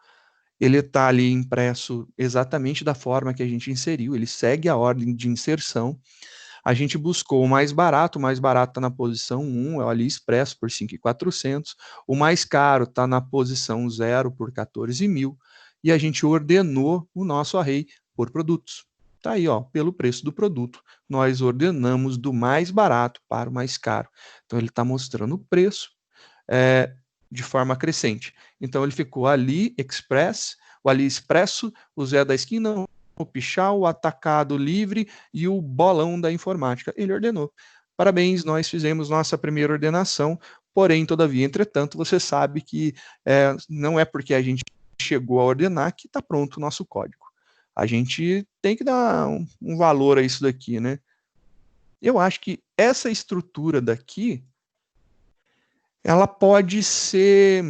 ele está ali impresso exatamente da forma que a gente inseriu, ele segue a ordem de inserção. A gente buscou o mais barato está na posição 1, é o AliExpress por 5.400, o mais caro está na posição 0 por 14.000, e a gente ordenou o nosso array por produtos. Tá aí, ó, pelo preço do produto. Nós ordenamos do mais barato para o mais caro. Então, ele está mostrando o preço de forma crescente. Então, ele ficou AliExpress, o AliExpresso, o Zé da Esquina, o Pichau, o Atacado Livre e o Bolão da Informática. Ele ordenou. Parabéns, nós fizemos nossa primeira ordenação, porém, todavia, entretanto, você sabe que não é porque a gente chegou a ordenar que está pronto o nosso código. A gente tem que dar um valor a isso daqui, né? Eu acho que essa estrutura daqui, ela pode ser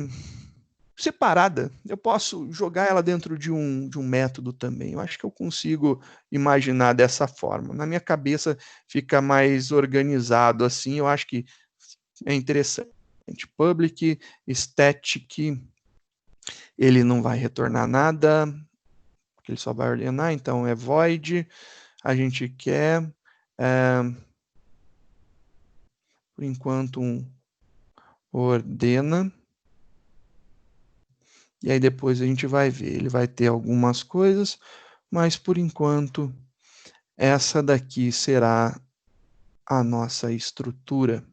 separada. Eu posso jogar ela dentro de um método também. Eu acho que eu consigo imaginar dessa forma. Na minha cabeça fica mais organizado assim. Eu acho que é interessante. Public, static, ele não vai retornar nada, ele só vai ordenar, então é void. A gente quer, por enquanto, ordena. E aí depois a gente vai ver. Ele vai ter algumas coisas, mas por enquanto essa daqui será a nossa estrutura.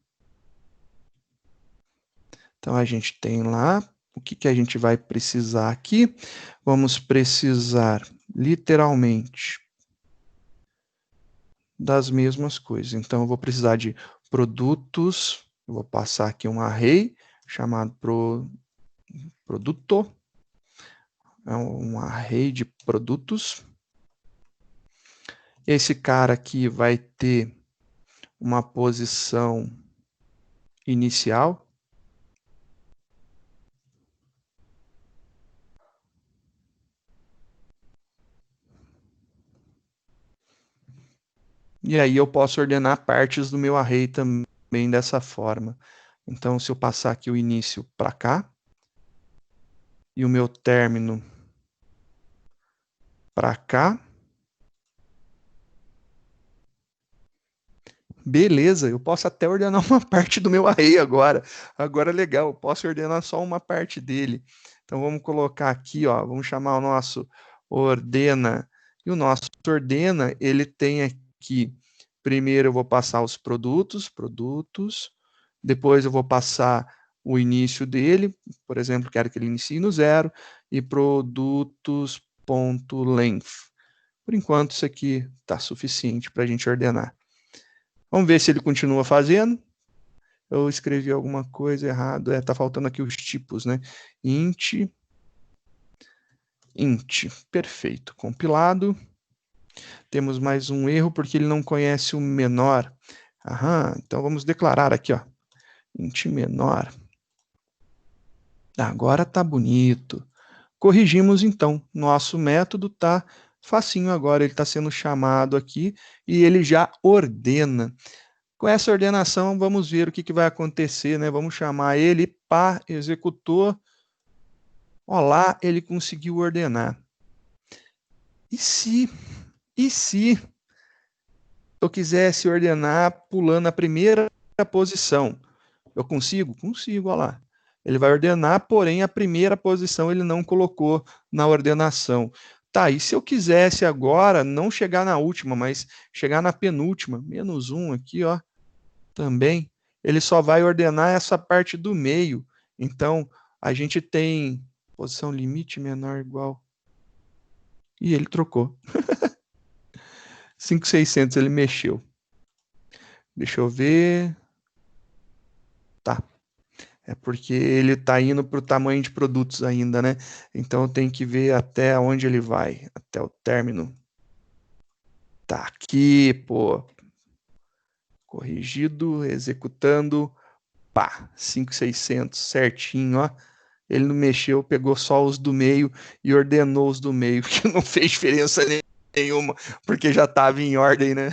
Então a gente tem lá o que a gente vai precisar aqui. Vamos precisar literalmente das mesmas coisas. Então eu vou precisar de produtos. Eu vou passar aqui um array chamado produto. É um array de produtos. Esse cara aqui vai ter uma posição inicial. E aí eu posso ordenar partes do meu array também dessa forma. Então, se eu passar aqui o início para cá, e o meu término para cá, beleza, eu posso até ordenar uma parte do meu array agora. Agora é legal, eu posso ordenar só uma parte dele. Então vamos colocar aqui, ó, vamos chamar o nosso ordena. E o nosso ordena, ele tem aqui, primeiro eu vou passar os produtos, depois eu vou passar o início dele, por exemplo, quero que ele inicie no 0, e produtos.length. Por enquanto, isso aqui está suficiente para a gente ordenar. Vamos ver se ele continua fazendo. Eu escrevi alguma coisa errada. Tá faltando aqui os tipos, né? Int. Perfeito. Compilado. Temos mais um erro porque ele não conhece o menor. Aham, então vamos declarar aqui, ó. Int menor. Agora tá bonito. Corrigimos então. Nosso método tá facinho agora. Ele está sendo chamado aqui e ele já ordena. Com essa ordenação, vamos ver o que vai acontecer, né? Vamos chamar ele, pá, executou. Olá, ele conseguiu ordenar. E se eu quisesse ordenar pulando a primeira posição? Eu consigo? Consigo, olha lá. Ele vai ordenar, porém a primeira posição ele não colocou na ordenação. Tá, e se eu quisesse agora não chegar na última, mas chegar na penúltima, -1 aqui, ó, também, ele só vai ordenar essa parte do meio. Então, a gente tem posição limite menor ou igual. E ele trocou. 5.600 ele mexeu. Deixa eu ver. Tá. É porque ele está indo para o tamanho de produtos ainda, né? Então, tem que ver até onde ele vai. Até o término. Tá aqui, pô. Corrigido, executando. Pá, 5.600, certinho, ó. Ele não mexeu, pegou só os do meio e ordenou os do meio, que não fez diferença nenhuma, porque já estava em ordem, né?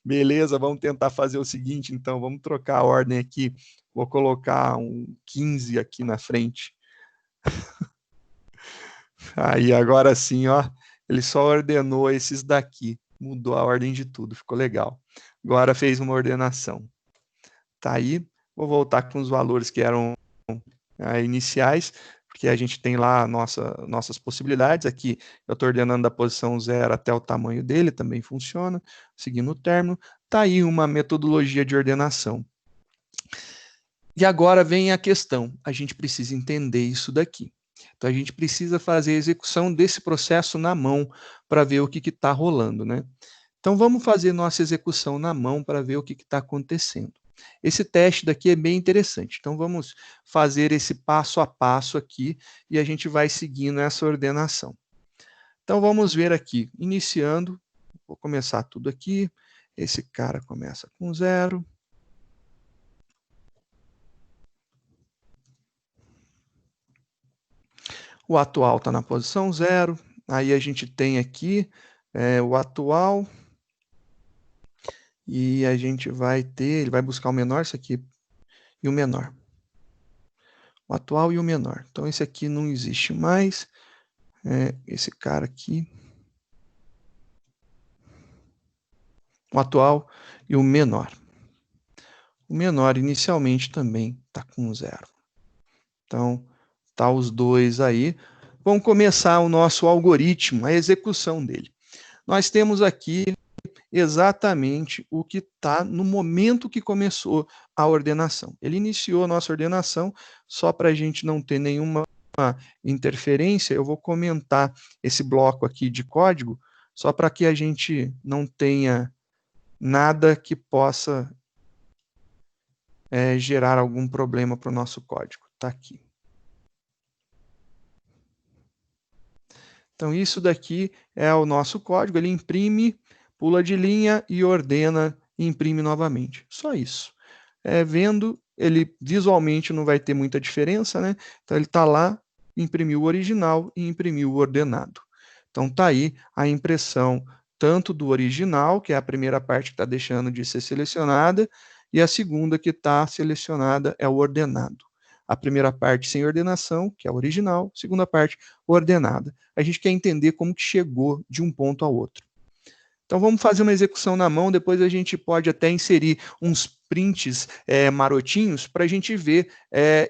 Beleza, vamos tentar fazer o seguinte, então, vamos trocar a ordem aqui. Vou colocar um 15 aqui na frente. Aí, agora sim, ó, ele só ordenou esses daqui, mudou a ordem de tudo, ficou legal. Agora fez uma ordenação. Tá aí, vou voltar com os valores que eram iniciais, porque a gente tem lá nossas possibilidades. Aqui eu estou ordenando da posição 0 até o tamanho dele, também funciona, seguindo o término. Está aí uma metodologia de ordenação. E agora vem a questão, a gente precisa entender isso daqui. Então, a gente precisa fazer a execução desse processo na mão para ver o que está rolando, né? Então, vamos fazer nossa execução na mão para ver o que está acontecendo. Esse teste daqui é bem interessante. Então, vamos fazer esse passo a passo aqui e a gente vai seguindo essa ordenação. Então, vamos ver aqui, iniciando, vou começar tudo aqui. Esse cara começa com 0. O atual está na posição 0. Aí a gente tem aqui o atual. E a gente vai ter, ele vai buscar o menor, isso aqui, e o menor. O atual e o menor. Então, esse aqui não existe mais. Esse cara aqui. O atual e o menor. O menor, inicialmente, também está com 0. Então, tá os dois aí. Vamos começar o nosso algoritmo, a execução dele. Nós temos aqui exatamente o que está no momento que começou a ordenação. Ele iniciou a nossa ordenação, só para a gente não ter nenhuma interferência, eu vou comentar esse bloco aqui de código, só para que a gente não tenha nada que possa gerar algum problema para o nosso código. Está aqui. Então, isso daqui é o nosso código, ele imprime, pula de linha e ordena e imprime novamente. Só isso. Vendo, ele visualmente não vai ter muita diferença, né? Então, ele está lá, imprimiu o original e imprimiu o ordenado. Então, está aí a impressão tanto do original, que é a primeira parte que está deixando de ser selecionada, e a segunda que está selecionada é o ordenado. A primeira parte sem ordenação, que é a original, a segunda parte ordenada. A gente quer entender como que chegou de um ponto ao outro. Então, vamos fazer uma execução na mão, depois a gente pode até inserir uns prints marotinhos para a gente ver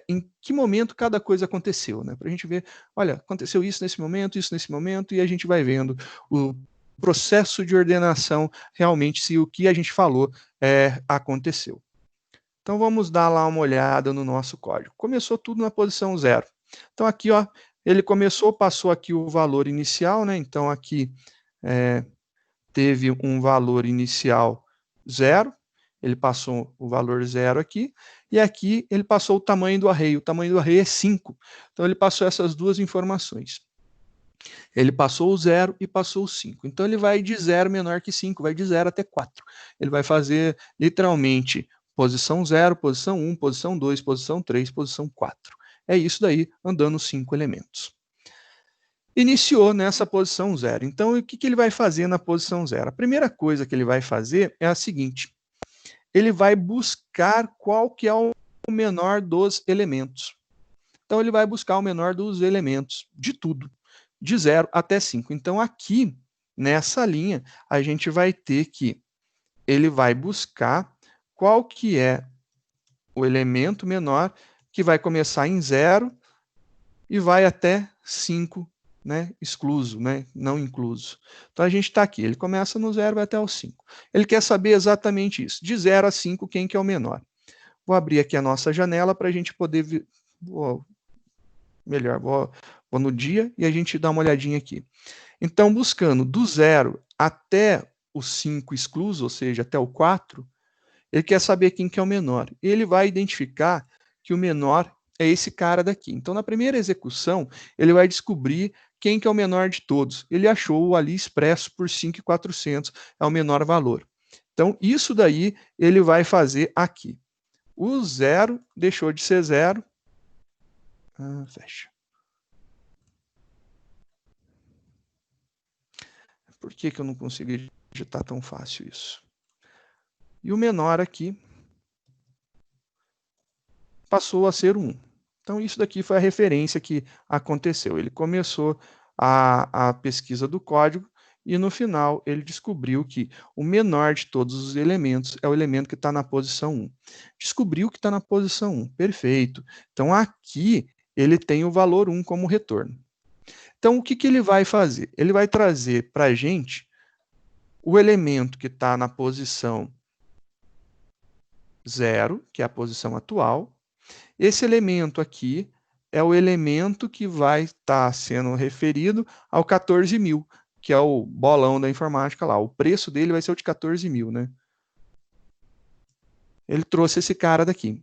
em que momento cada coisa aconteceu, né? Para a gente ver, olha, aconteceu isso nesse momento, e a gente vai vendo o processo de ordenação, realmente, se o que a gente falou aconteceu. Então, vamos dar lá uma olhada no nosso código. Começou tudo na posição 0. Então, aqui, ó, ele começou, passou aqui o valor inicial, né? Então, aqui teve um valor inicial 0, ele passou o valor 0 aqui, e aqui ele passou o tamanho do array. O tamanho do array é 5. Então, ele passou essas duas informações. Ele passou o 0 e passou o 5. Então, ele vai de 0 menor que 5, vai de 0 até 4. Ele vai fazer, literalmente, posição 0, posição 1, posição 2, posição 3, posição 4. É isso daí, andando 5 elementos. Iniciou nessa posição 0. Então, o que ele vai fazer na posição 0? A primeira coisa que ele vai fazer é a seguinte. Ele vai buscar qual que é o menor dos elementos. Então, ele vai buscar o menor dos elementos, de tudo, de 0 até 5. Então, aqui, nessa linha, a gente vai ter que ele vai buscar qual que é o elemento menor que vai começar em 0 e vai até 5, né, excluso, né, não incluso. Então, a gente está aqui, ele começa no 0 e vai até o 5. Ele quer saber exatamente isso, de 0 a 5, quem que é o menor. Vou abrir aqui a nossa janela para a gente poder... Vou no dia e a gente dá uma olhadinha aqui. Então, buscando do 0 até o 5 excluso, ou seja, até o 4, ele quer saber quem que é o menor. Ele vai identificar que o menor é esse cara daqui. Então, na primeira execução, ele vai descobrir quem que é o menor de todos. Ele achou o ali expresso por 5.400, é o menor valor. Então, isso daí ele vai fazer aqui. O 0 deixou de ser 0. Fecha. Por que eu não consigo digitar tão fácil isso? E o menor aqui passou a ser 1. Então, isso daqui foi a referência que aconteceu. Ele começou a pesquisa do código e, no final, ele descobriu que o menor de todos os elementos é o elemento que está na posição 1. Descobriu que está na posição 1. Perfeito. Então, aqui ele tem o valor 1 como retorno. Então, o que, que ele vai fazer? Ele vai trazer para a gente o elemento que está na posição 0, que é a posição atual. Esse elemento aqui é o elemento que vai estar sendo referido ao 14.000, que é o bolão da informática lá. O preço dele vai ser o de 14.000, né? Ele trouxe esse cara daqui.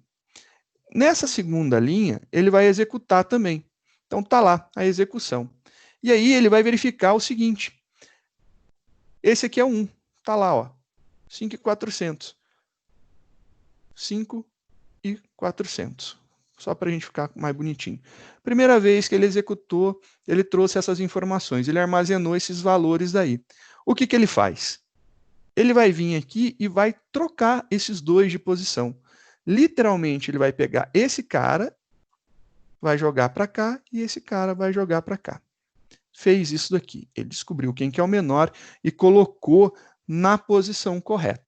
Nessa segunda linha, ele vai executar também. Então, está lá a execução. E aí, ele vai verificar o seguinte. Esse aqui é o 1. Está lá, ó. 5.400. 5.400. Só para a gente ficar mais bonitinho. Primeira vez que ele executou, ele trouxe essas informações. Ele armazenou esses valores daí. O que, que ele faz? Ele vai vir aqui e vai trocar esses dois de posição. Literalmente, ele vai pegar esse cara, vai jogar para cá, e esse cara vai jogar para cá. Fez isso daqui. Ele descobriu quem que é o menor e colocou na posição correta.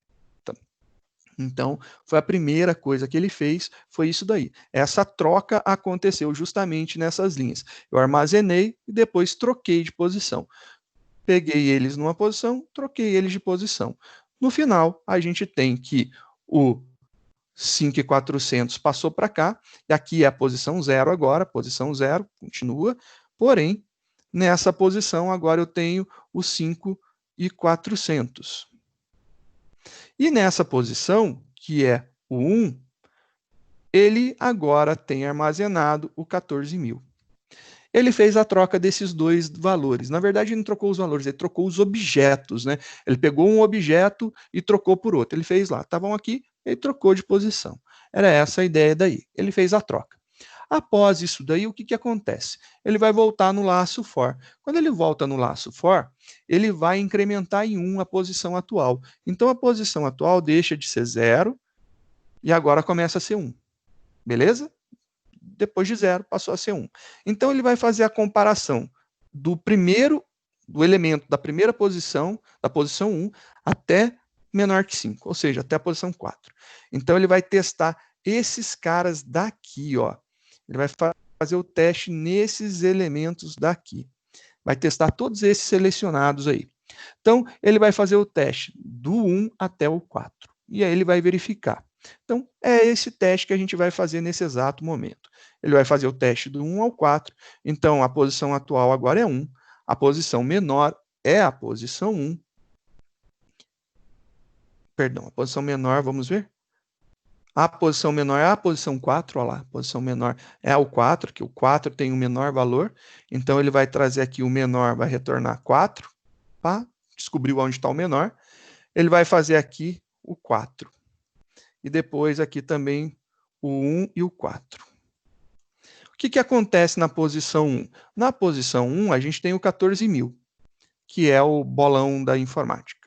Então, foi a primeira coisa que ele fez, foi isso daí. Essa troca aconteceu justamente nessas linhas. Eu armazenei e depois troquei de posição. Peguei eles numa posição, troquei eles de posição. No final, a gente tem que o 5.400 passou para cá, e aqui é a posição 0 agora, posição 0, continua, porém, nessa posição agora eu tenho o 5.400. E nessa posição, que é o 1, ele agora tem armazenado o 14.000. Ele fez a troca desses dois valores. Na verdade, ele não trocou os valores, ele trocou os objetos, né? Ele pegou um objeto e trocou por outro. Ele fez lá, estavam aqui, ele trocou de posição. Era essa a ideia daí. Ele fez a troca. Após isso daí, o que, que acontece? Ele vai voltar no laço for. Quando ele volta no laço for, ele vai incrementar em 1 a posição atual. Então, a posição atual deixa de ser 0 e agora começa a ser 1. Beleza? Depois de 0, passou a ser 1. Então, ele vai fazer a comparação do elemento da primeira posição, da posição 1, até menor que 5, ou seja, até a posição 4. Então, ele vai testar esses caras daqui, ó. Ele vai fazer o teste nesses elementos daqui. Vai testar todos esses selecionados aí. Então, ele vai fazer o teste do 1 até o 4. E aí ele vai verificar. Então, é esse teste que a gente vai fazer nesse exato momento. Ele vai fazer o teste do 1 ao 4. Então, a posição atual agora é 1. A posição menor é a posição 1. Perdão, a posição menor, vamos ver? A posição menor é a posição 4, olha lá, a posição menor é o 4, que o 4 tem o menor valor, então ele vai trazer aqui o menor, vai retornar 4, tá? Descobriu onde está o menor, ele vai fazer aqui o 4, e depois aqui também o 1 e o 4. O que, que acontece na posição 1? Na posição 1, a gente tem o 14.000, que é o bolão da informática.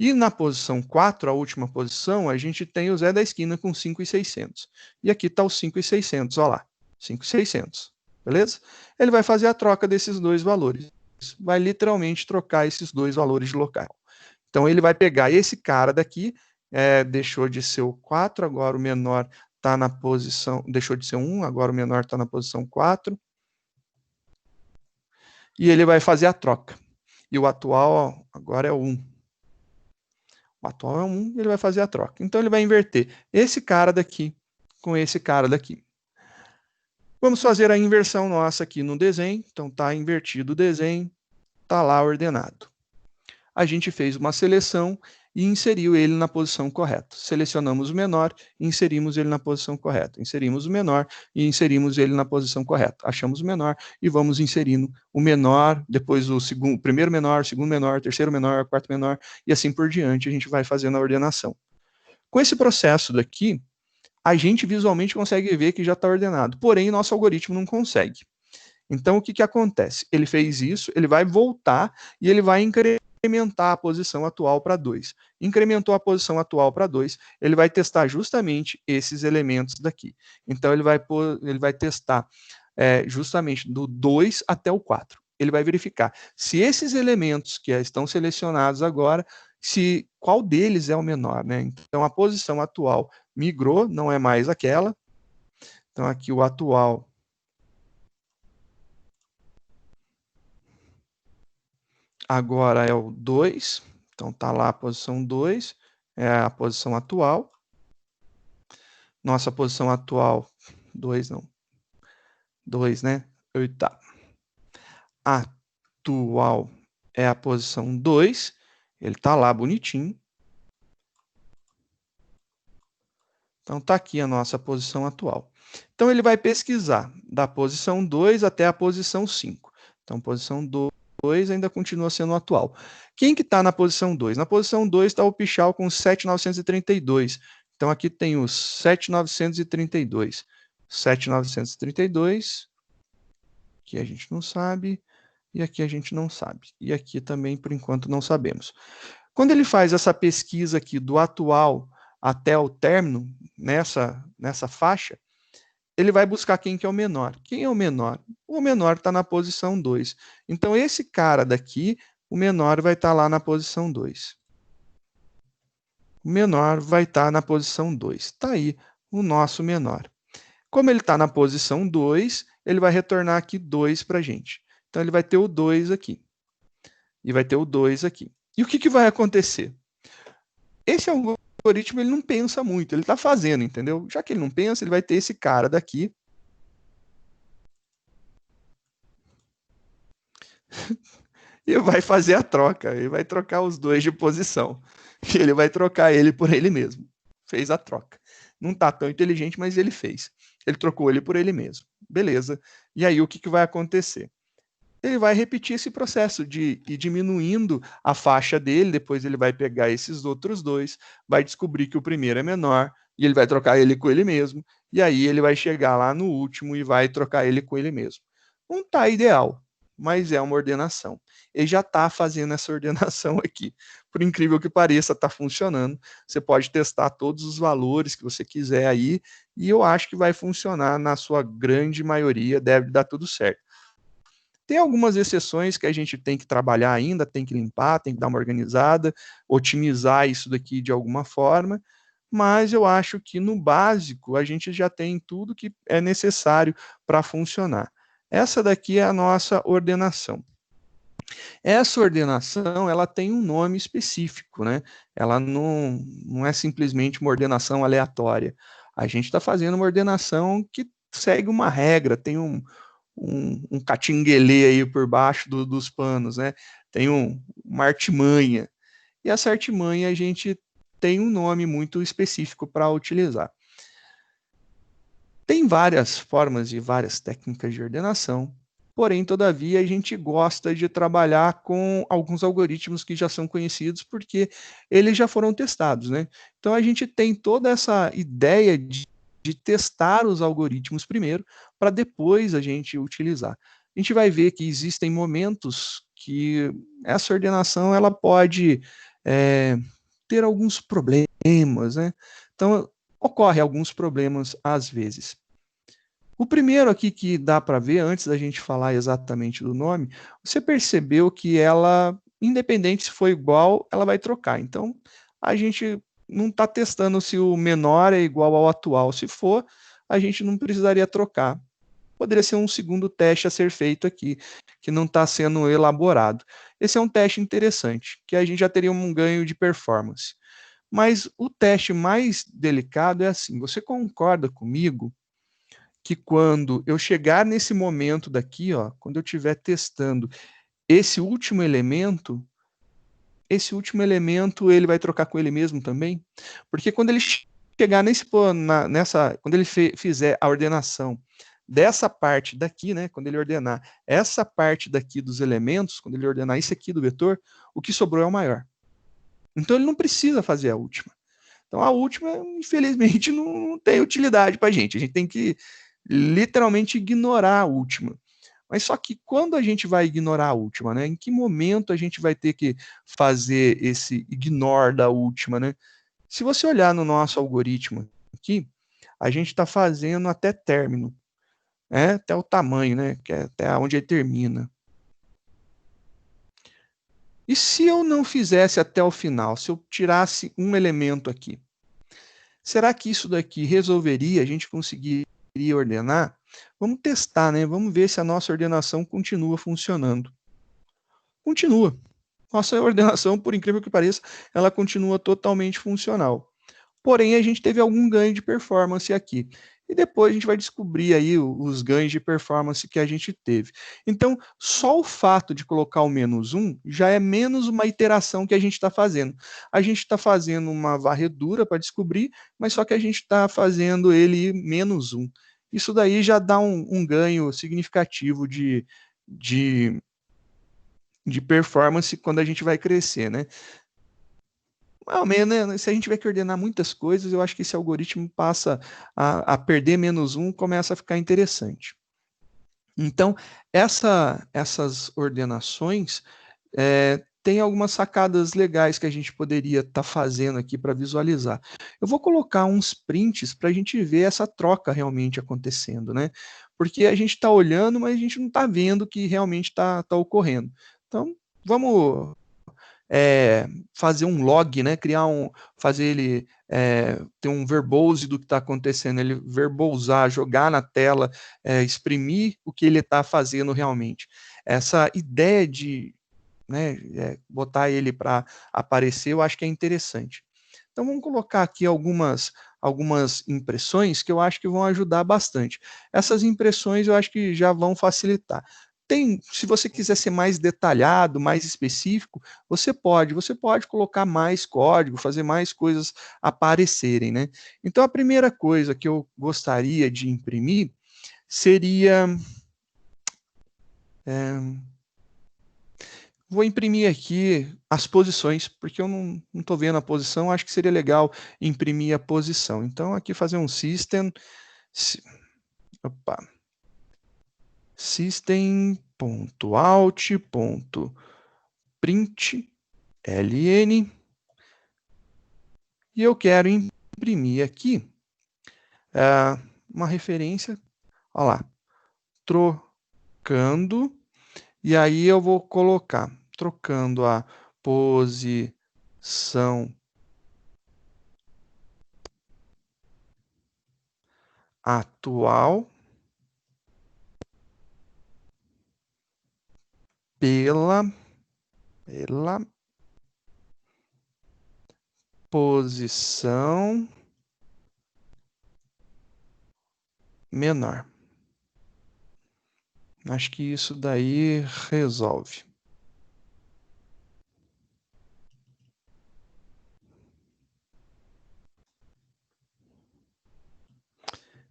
E na posição 4, a última posição, a gente tem o Zé da esquina com 5.600. E aqui está o 5.600, olha lá, 5.600, beleza? Ele vai fazer a troca desses dois valores. Vai literalmente trocar esses dois valores de local. Então, ele vai pegar esse cara daqui, deixou de ser o 4, agora o menor está na posição, deixou de ser 1, agora o menor está na posição 4. E ele vai fazer a troca. E o atual, ó, agora é o 1. O atual é 1, ele vai fazer a troca. Então, ele vai inverter esse cara daqui com esse cara daqui. Vamos fazer a inversão nossa aqui no desenho. Então, está invertido o desenho, está lá ordenado. A gente fez uma seleção e inseriu ele na posição correta. Selecionamos o menor e inserimos ele na posição correta. Inserimos o menor e inserimos ele na posição correta. Achamos o menor e vamos inserindo o menor, depois o primeiro menor, segundo menor, terceiro menor, quarto menor, e assim por diante a gente vai fazendo a ordenação. Com esse processo daqui, a gente visualmente consegue ver que já está ordenado, porém nosso algoritmo não consegue. Então, o que, que acontece? Ele fez isso, ele vai voltar e ele vai incrementar a posição atual para 2. Incrementou a posição atual para 2, ele vai testar justamente esses elementos daqui. Então, ele vai testar justamente do 2 até o 4. Ele vai verificar se esses elementos que estão selecionados agora, qual deles é o menor, né? Então, a posição atual migrou, não é mais aquela. Então, aqui o atual agora é o 2, então está lá a posição 2, é a posição atual. Nossa posição atual, 2 não, 2, né? Eita. Atual é a posição 2, ele está lá bonitinho. Então está aqui a nossa posição atual. Então ele vai pesquisar da posição 2 até a posição 5. Então posição 2 ainda continua sendo atual. Quem que está na posição 2? Na posição 2 está o Pichal com 7.932. Então aqui tem os 7.932. 7.932, que a gente não sabe, e aqui a gente não sabe. E aqui também, por enquanto, não sabemos. Quando ele faz essa pesquisa aqui do atual até o término, nessa faixa, ele vai buscar quem que é o menor. Quem é o menor? O menor está na posição 2. Então, esse cara daqui, o menor vai estar lá na posição 2. O menor vai estar na posição 2. Está aí o nosso menor. Como ele está na posição 2, ele vai retornar aqui 2 para a gente. Então, ele vai ter o 2 aqui. E vai ter o 2 aqui. E o que vai acontecer? Esse algoritmo ele não pensa muito, ele está fazendo, entendeu? Já que ele não pensa, ele vai ter esse cara daqui. E vai fazer a troca. Ele vai trocar os dois de posição. E ele vai trocar ele por ele mesmo. Fez a troca. Não está tão inteligente, mas ele fez. Ele trocou ele por ele mesmo. Beleza. E aí o que vai acontecer? Ele vai repetir esse processo de ir diminuindo a faixa dele, depois ele vai pegar esses outros dois, vai descobrir que o primeiro é menor, e ele vai trocar ele com ele mesmo, e aí ele vai chegar lá no último e vai trocar ele com ele mesmo. Não está ideal, mas é uma ordenação. Ele já está fazendo essa ordenação aqui. Por incrível que pareça, está funcionando. Você pode testar todos os valores que você quiser aí, e eu acho que vai funcionar na sua grande maioria, deve dar tudo certo. Tem algumas exceções que a gente tem que trabalhar ainda, tem que limpar, tem que dar uma organizada, otimizar isso daqui de alguma forma, mas eu acho que no básico a gente já tem tudo que é necessário para funcionar. Essa daqui é a nossa ordenação. Essa ordenação, ela tem um nome específico, né? Ela não é simplesmente uma ordenação aleatória. A gente está fazendo uma ordenação que segue uma regra, tem um catinguelê aí por baixo dos panos, né? Tem uma artimanha. E essa artimanha a gente tem um nome muito específico para utilizar. Tem várias formas e várias técnicas de ordenação, porém, todavia, a gente gosta de trabalhar com alguns algoritmos que já são conhecidos porque eles já foram testados, né? Então, a gente tem toda essa ideia de testar os algoritmos primeiro, para depois a gente utilizar. A gente vai ver que existem momentos que essa ordenação ela pode ter alguns problemas, né? Então, ocorre alguns problemas às vezes. O primeiro aqui que dá para ver, antes da gente falar exatamente do nome, você percebeu que ela, independente se for igual, ela vai trocar. Então, a gente não está testando se o menor é igual ao atual. Se for, a gente não precisaria trocar. Poderia ser um segundo teste a ser feito aqui, que não está sendo elaborado. Esse é um teste interessante, que a gente já teria um ganho de performance. Mas o teste mais delicado é assim, você concorda comigo que quando eu chegar nesse momento daqui, ó, quando eu estiver testando esse último elemento ele vai trocar com ele mesmo também? Porque quando ele chegar quando ele fizer a ordenação dessa parte daqui, né, quando ele ordenar essa parte daqui dos elementos, quando ele ordenar isso aqui do vetor, o que sobrou é o maior. Então ele não precisa fazer a última. Então a última, infelizmente, não tem utilidade para a gente tem que literalmente ignorar a última. Mas só que quando a gente vai ignorar a última, né? Em que momento a gente vai ter que fazer esse ignore da última, né? Se você olhar no nosso algoritmo aqui, a gente está fazendo até término, né? Até o tamanho, né? Que é até onde ele termina. E se eu não fizesse até o final, se eu tirasse um elemento aqui, será que isso daqui resolveria? A gente conseguiria ordenar? Vamos testar, né? Vamos ver se a nossa ordenação continua funcionando. Continua. nossa ordenação, por incrível que pareça, ela continua totalmente funcional. Porém, a gente teve algum ganho de performance aqui. E depois a gente vai descobrir aí os ganhos de performance que a gente teve. Então, só o fato de colocar o -1 já é menos uma iteração que a gente está fazendo. A gente está fazendo uma varredura para descobrir, mas só que a gente está fazendo ele -1. Isso daí já dá um ganho significativo de performance quando a gente vai crescer, né? Ao menos, né, se a gente tiver que ordenar muitas coisas, eu acho que esse algoritmo passa a perder -1, começa a ficar interessante. Então, essas ordenações tem algumas sacadas legais que a gente poderia estar fazendo aqui para visualizar. Eu vou colocar uns prints para a gente ver essa troca realmente acontecendo, né? Porque a gente está olhando, mas a gente não está vendo que realmente está ocorrendo. Então, vamos fazer um log, né? Fazer ele ter um verbose do que está acontecendo, ele verbosar, jogar na tela, exprimir o que ele está fazendo realmente. Essa ideia de, né, botar ele para aparecer, eu acho que é interessante. Então vamos colocar aqui algumas impressões que eu acho que vão ajudar bastante. Essas impressões eu acho que já vão facilitar. Se você quiser ser mais detalhado, mais específico, você pode colocar mais código, fazer mais coisas aparecerem, né? Então a primeira coisa que eu gostaria de imprimir seria vou imprimir aqui as posições, porque eu não estou vendo a posição, acho que seria legal imprimir a posição. Então, aqui fazer um system, opa, system.out.println, e eu quero imprimir aqui uma referência, olha lá, trocando, e aí eu vou colocar, trocando a posição atual pela posição menor. Acho que isso daí resolve.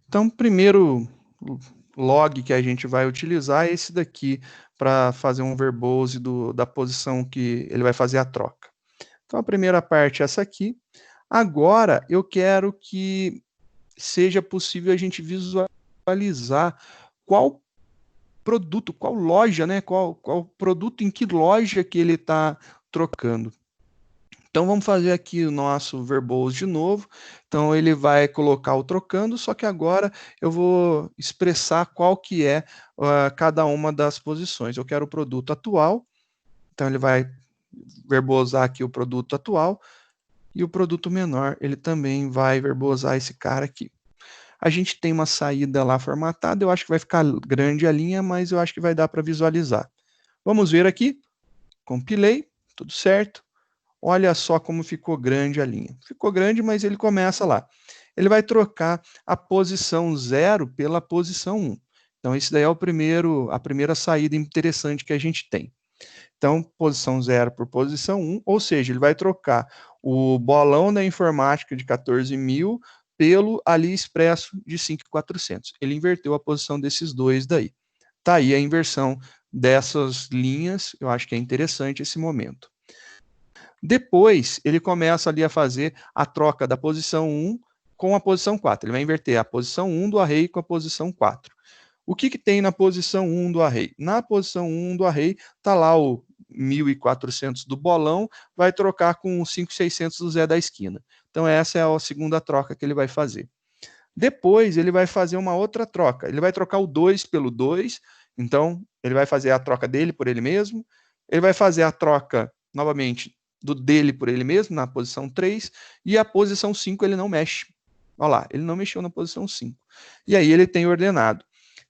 Então, o primeiro log que a gente vai utilizar é esse daqui, para fazer um verbose da posição que ele vai fazer a troca. Então, a primeira parte é essa aqui. Agora, eu quero que seja possível a gente visualizar qual produto, qual loja, né? Qual produto, em que loja que ele está trocando. Então vamos fazer aqui o nosso verbose de novo. Então ele vai colocar o trocando, só que agora eu vou expressar qual que é cada uma das posições. Eu quero o produto atual, então ele vai verbosar aqui o produto atual, e o produto menor, ele também vai verbosar esse cara aqui. A gente tem uma saída lá formatada, eu acho que vai ficar grande a linha, mas eu acho que vai dar para visualizar. Vamos ver aqui, compilei, tudo certo. Olha só como ficou grande a linha. Ficou grande, mas ele começa lá. Ele vai trocar a posição 0 pela posição 1. Então, esse daí é a primeira saída interessante que a gente tem. Então, posição 0 por posição 1, ou seja, ele vai trocar o bolão da informática de 14.000 pelo AliExpresso de 5.400. Ele inverteu a posição desses dois daí. Tá aí a inversão dessas linhas, eu acho que é interessante esse momento. Depois, ele começa ali a fazer a troca da posição 1 com a posição 4. Ele vai inverter a posição 1 do array com a posição 4. O que tem na posição 1 do array? Na posição 1 do array está lá o 1.400 do bolão, vai trocar com o 5.600 do Zé da esquina. Então essa é a segunda troca que ele vai fazer. Depois ele vai fazer uma outra troca. Ele vai trocar o 2 pelo 2, então ele vai fazer a troca dele por ele mesmo. Ele vai fazer a troca, novamente, do dele por ele mesmo, na posição 3, e a posição 5 ele não mexe. Olha lá, ele não mexeu na posição 5. E aí ele tem ordenado.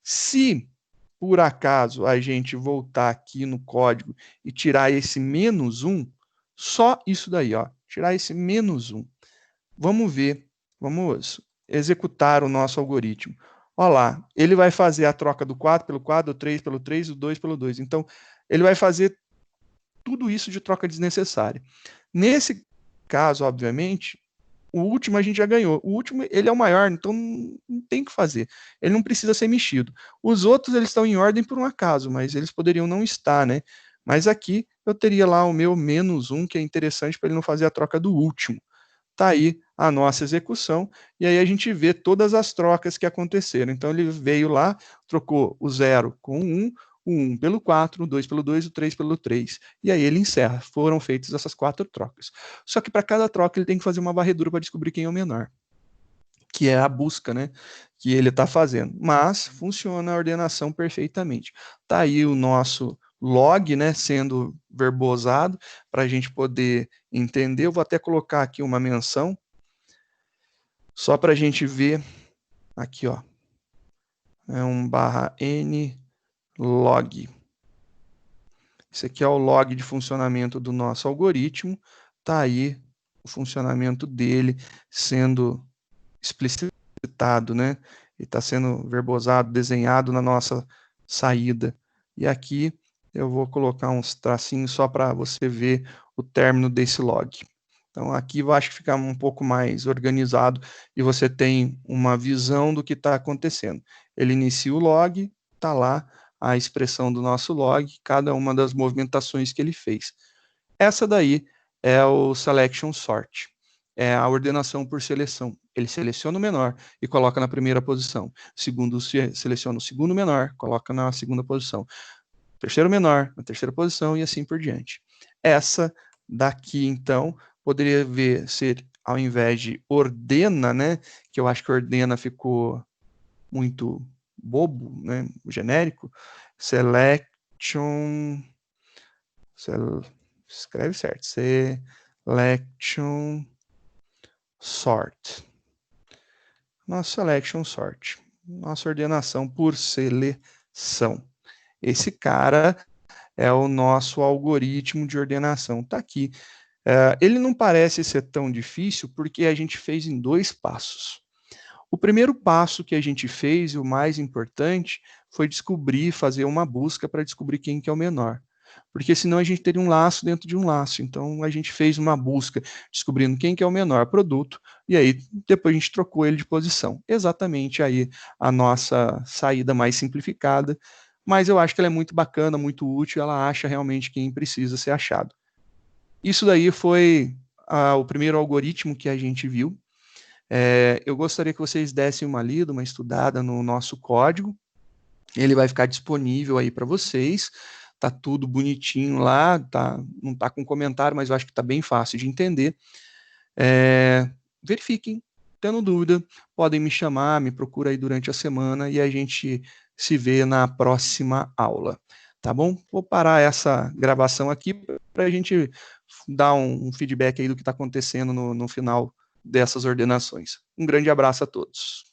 Se por acaso a gente voltar aqui no código e tirar esse -1, só isso daí, ó, tirar esse -1. Vamos ver, vamos executar o nosso algoritmo. Olha lá, ele vai fazer a troca do 4 pelo 4, do 3 pelo 3, do 2 pelo 2. Então, ele vai fazer tudo isso de troca desnecessária. Nesse caso, obviamente, o último a gente já ganhou. O último, ele é o maior, então não tem o que fazer. Ele não precisa ser mexido. Os outros, eles estão em ordem por um acaso, mas eles poderiam não estar, né? Mas aqui eu teria lá o meu -1, que é interessante para ele não fazer a troca do último. Tá aí a nossa execução, e aí a gente vê todas as trocas que aconteceram. Então ele veio lá, trocou o 0 com o 1 pelo 4, o 2 pelo 2, o 3 pelo 3. E aí ele encerra. Foram feitas essas 4 trocas. Só que para cada troca ele tem que fazer uma varredura para descobrir quem é o menor, que é a busca, né, que ele está fazendo. Mas funciona a ordenação perfeitamente. Tá aí o nosso log, né, sendo verbosado para a gente poder entender. Eu vou até colocar aqui uma menção, só para a gente ver aqui, ó, é um /n log. Esse aqui é o log de funcionamento do nosso algoritmo. Tá aí o funcionamento dele sendo explicitado, né? E está sendo verbosado, desenhado na nossa saída. E aqui eu vou colocar uns tracinhos só para você ver o término desse log. Então aqui eu acho que fica um pouco mais organizado e você tem uma visão do que está acontecendo. Ele inicia o log, está lá a expressão do nosso log, cada uma das movimentações que ele fez. Essa daí é o selection sort, é a ordenação por seleção. Ele seleciona o menor e coloca na primeira posição. Segundo, seleciona o segundo menor, coloca na segunda posição. Terceiro menor, na terceira posição e assim por diante. Essa daqui, então, poderia ser, ao invés de ordena, né, que eu acho que ordena ficou muito bobo, né, genérico, selection, escreve certo, selection sort. Nossa selection sort, nossa ordenação por seleção. Esse cara é o nosso algoritmo de ordenação. Está aqui. Ele não parece ser tão difícil porque a gente fez em 2 passos. O primeiro passo que a gente fez, e o mais importante, foi descobrir, fazer uma busca para descobrir quem que é o menor. Porque senão a gente teria um laço dentro de um laço. Então a gente fez uma busca descobrindo quem que é o menor produto e aí depois a gente trocou ele de posição. Exatamente aí a nossa saída mais simplificada, mas eu acho que ela é muito bacana, muito útil, ela acha realmente quem precisa ser achado. Isso daí foi o primeiro algoritmo que a gente viu. Eu gostaria que vocês dessem uma lida, uma estudada no nosso código. Ele vai ficar disponível aí para vocês. Tá tudo bonitinho lá, não tá com comentário, mas eu acho que tá bem fácil de entender. Verifiquem, tendo dúvida, podem me chamar, me procura aí durante a semana e a gente se vê na próxima aula, tá bom? Vou parar essa gravação aqui para a gente dar um feedback aí do que está acontecendo no final dessas ordenações. Um grande abraço a todos.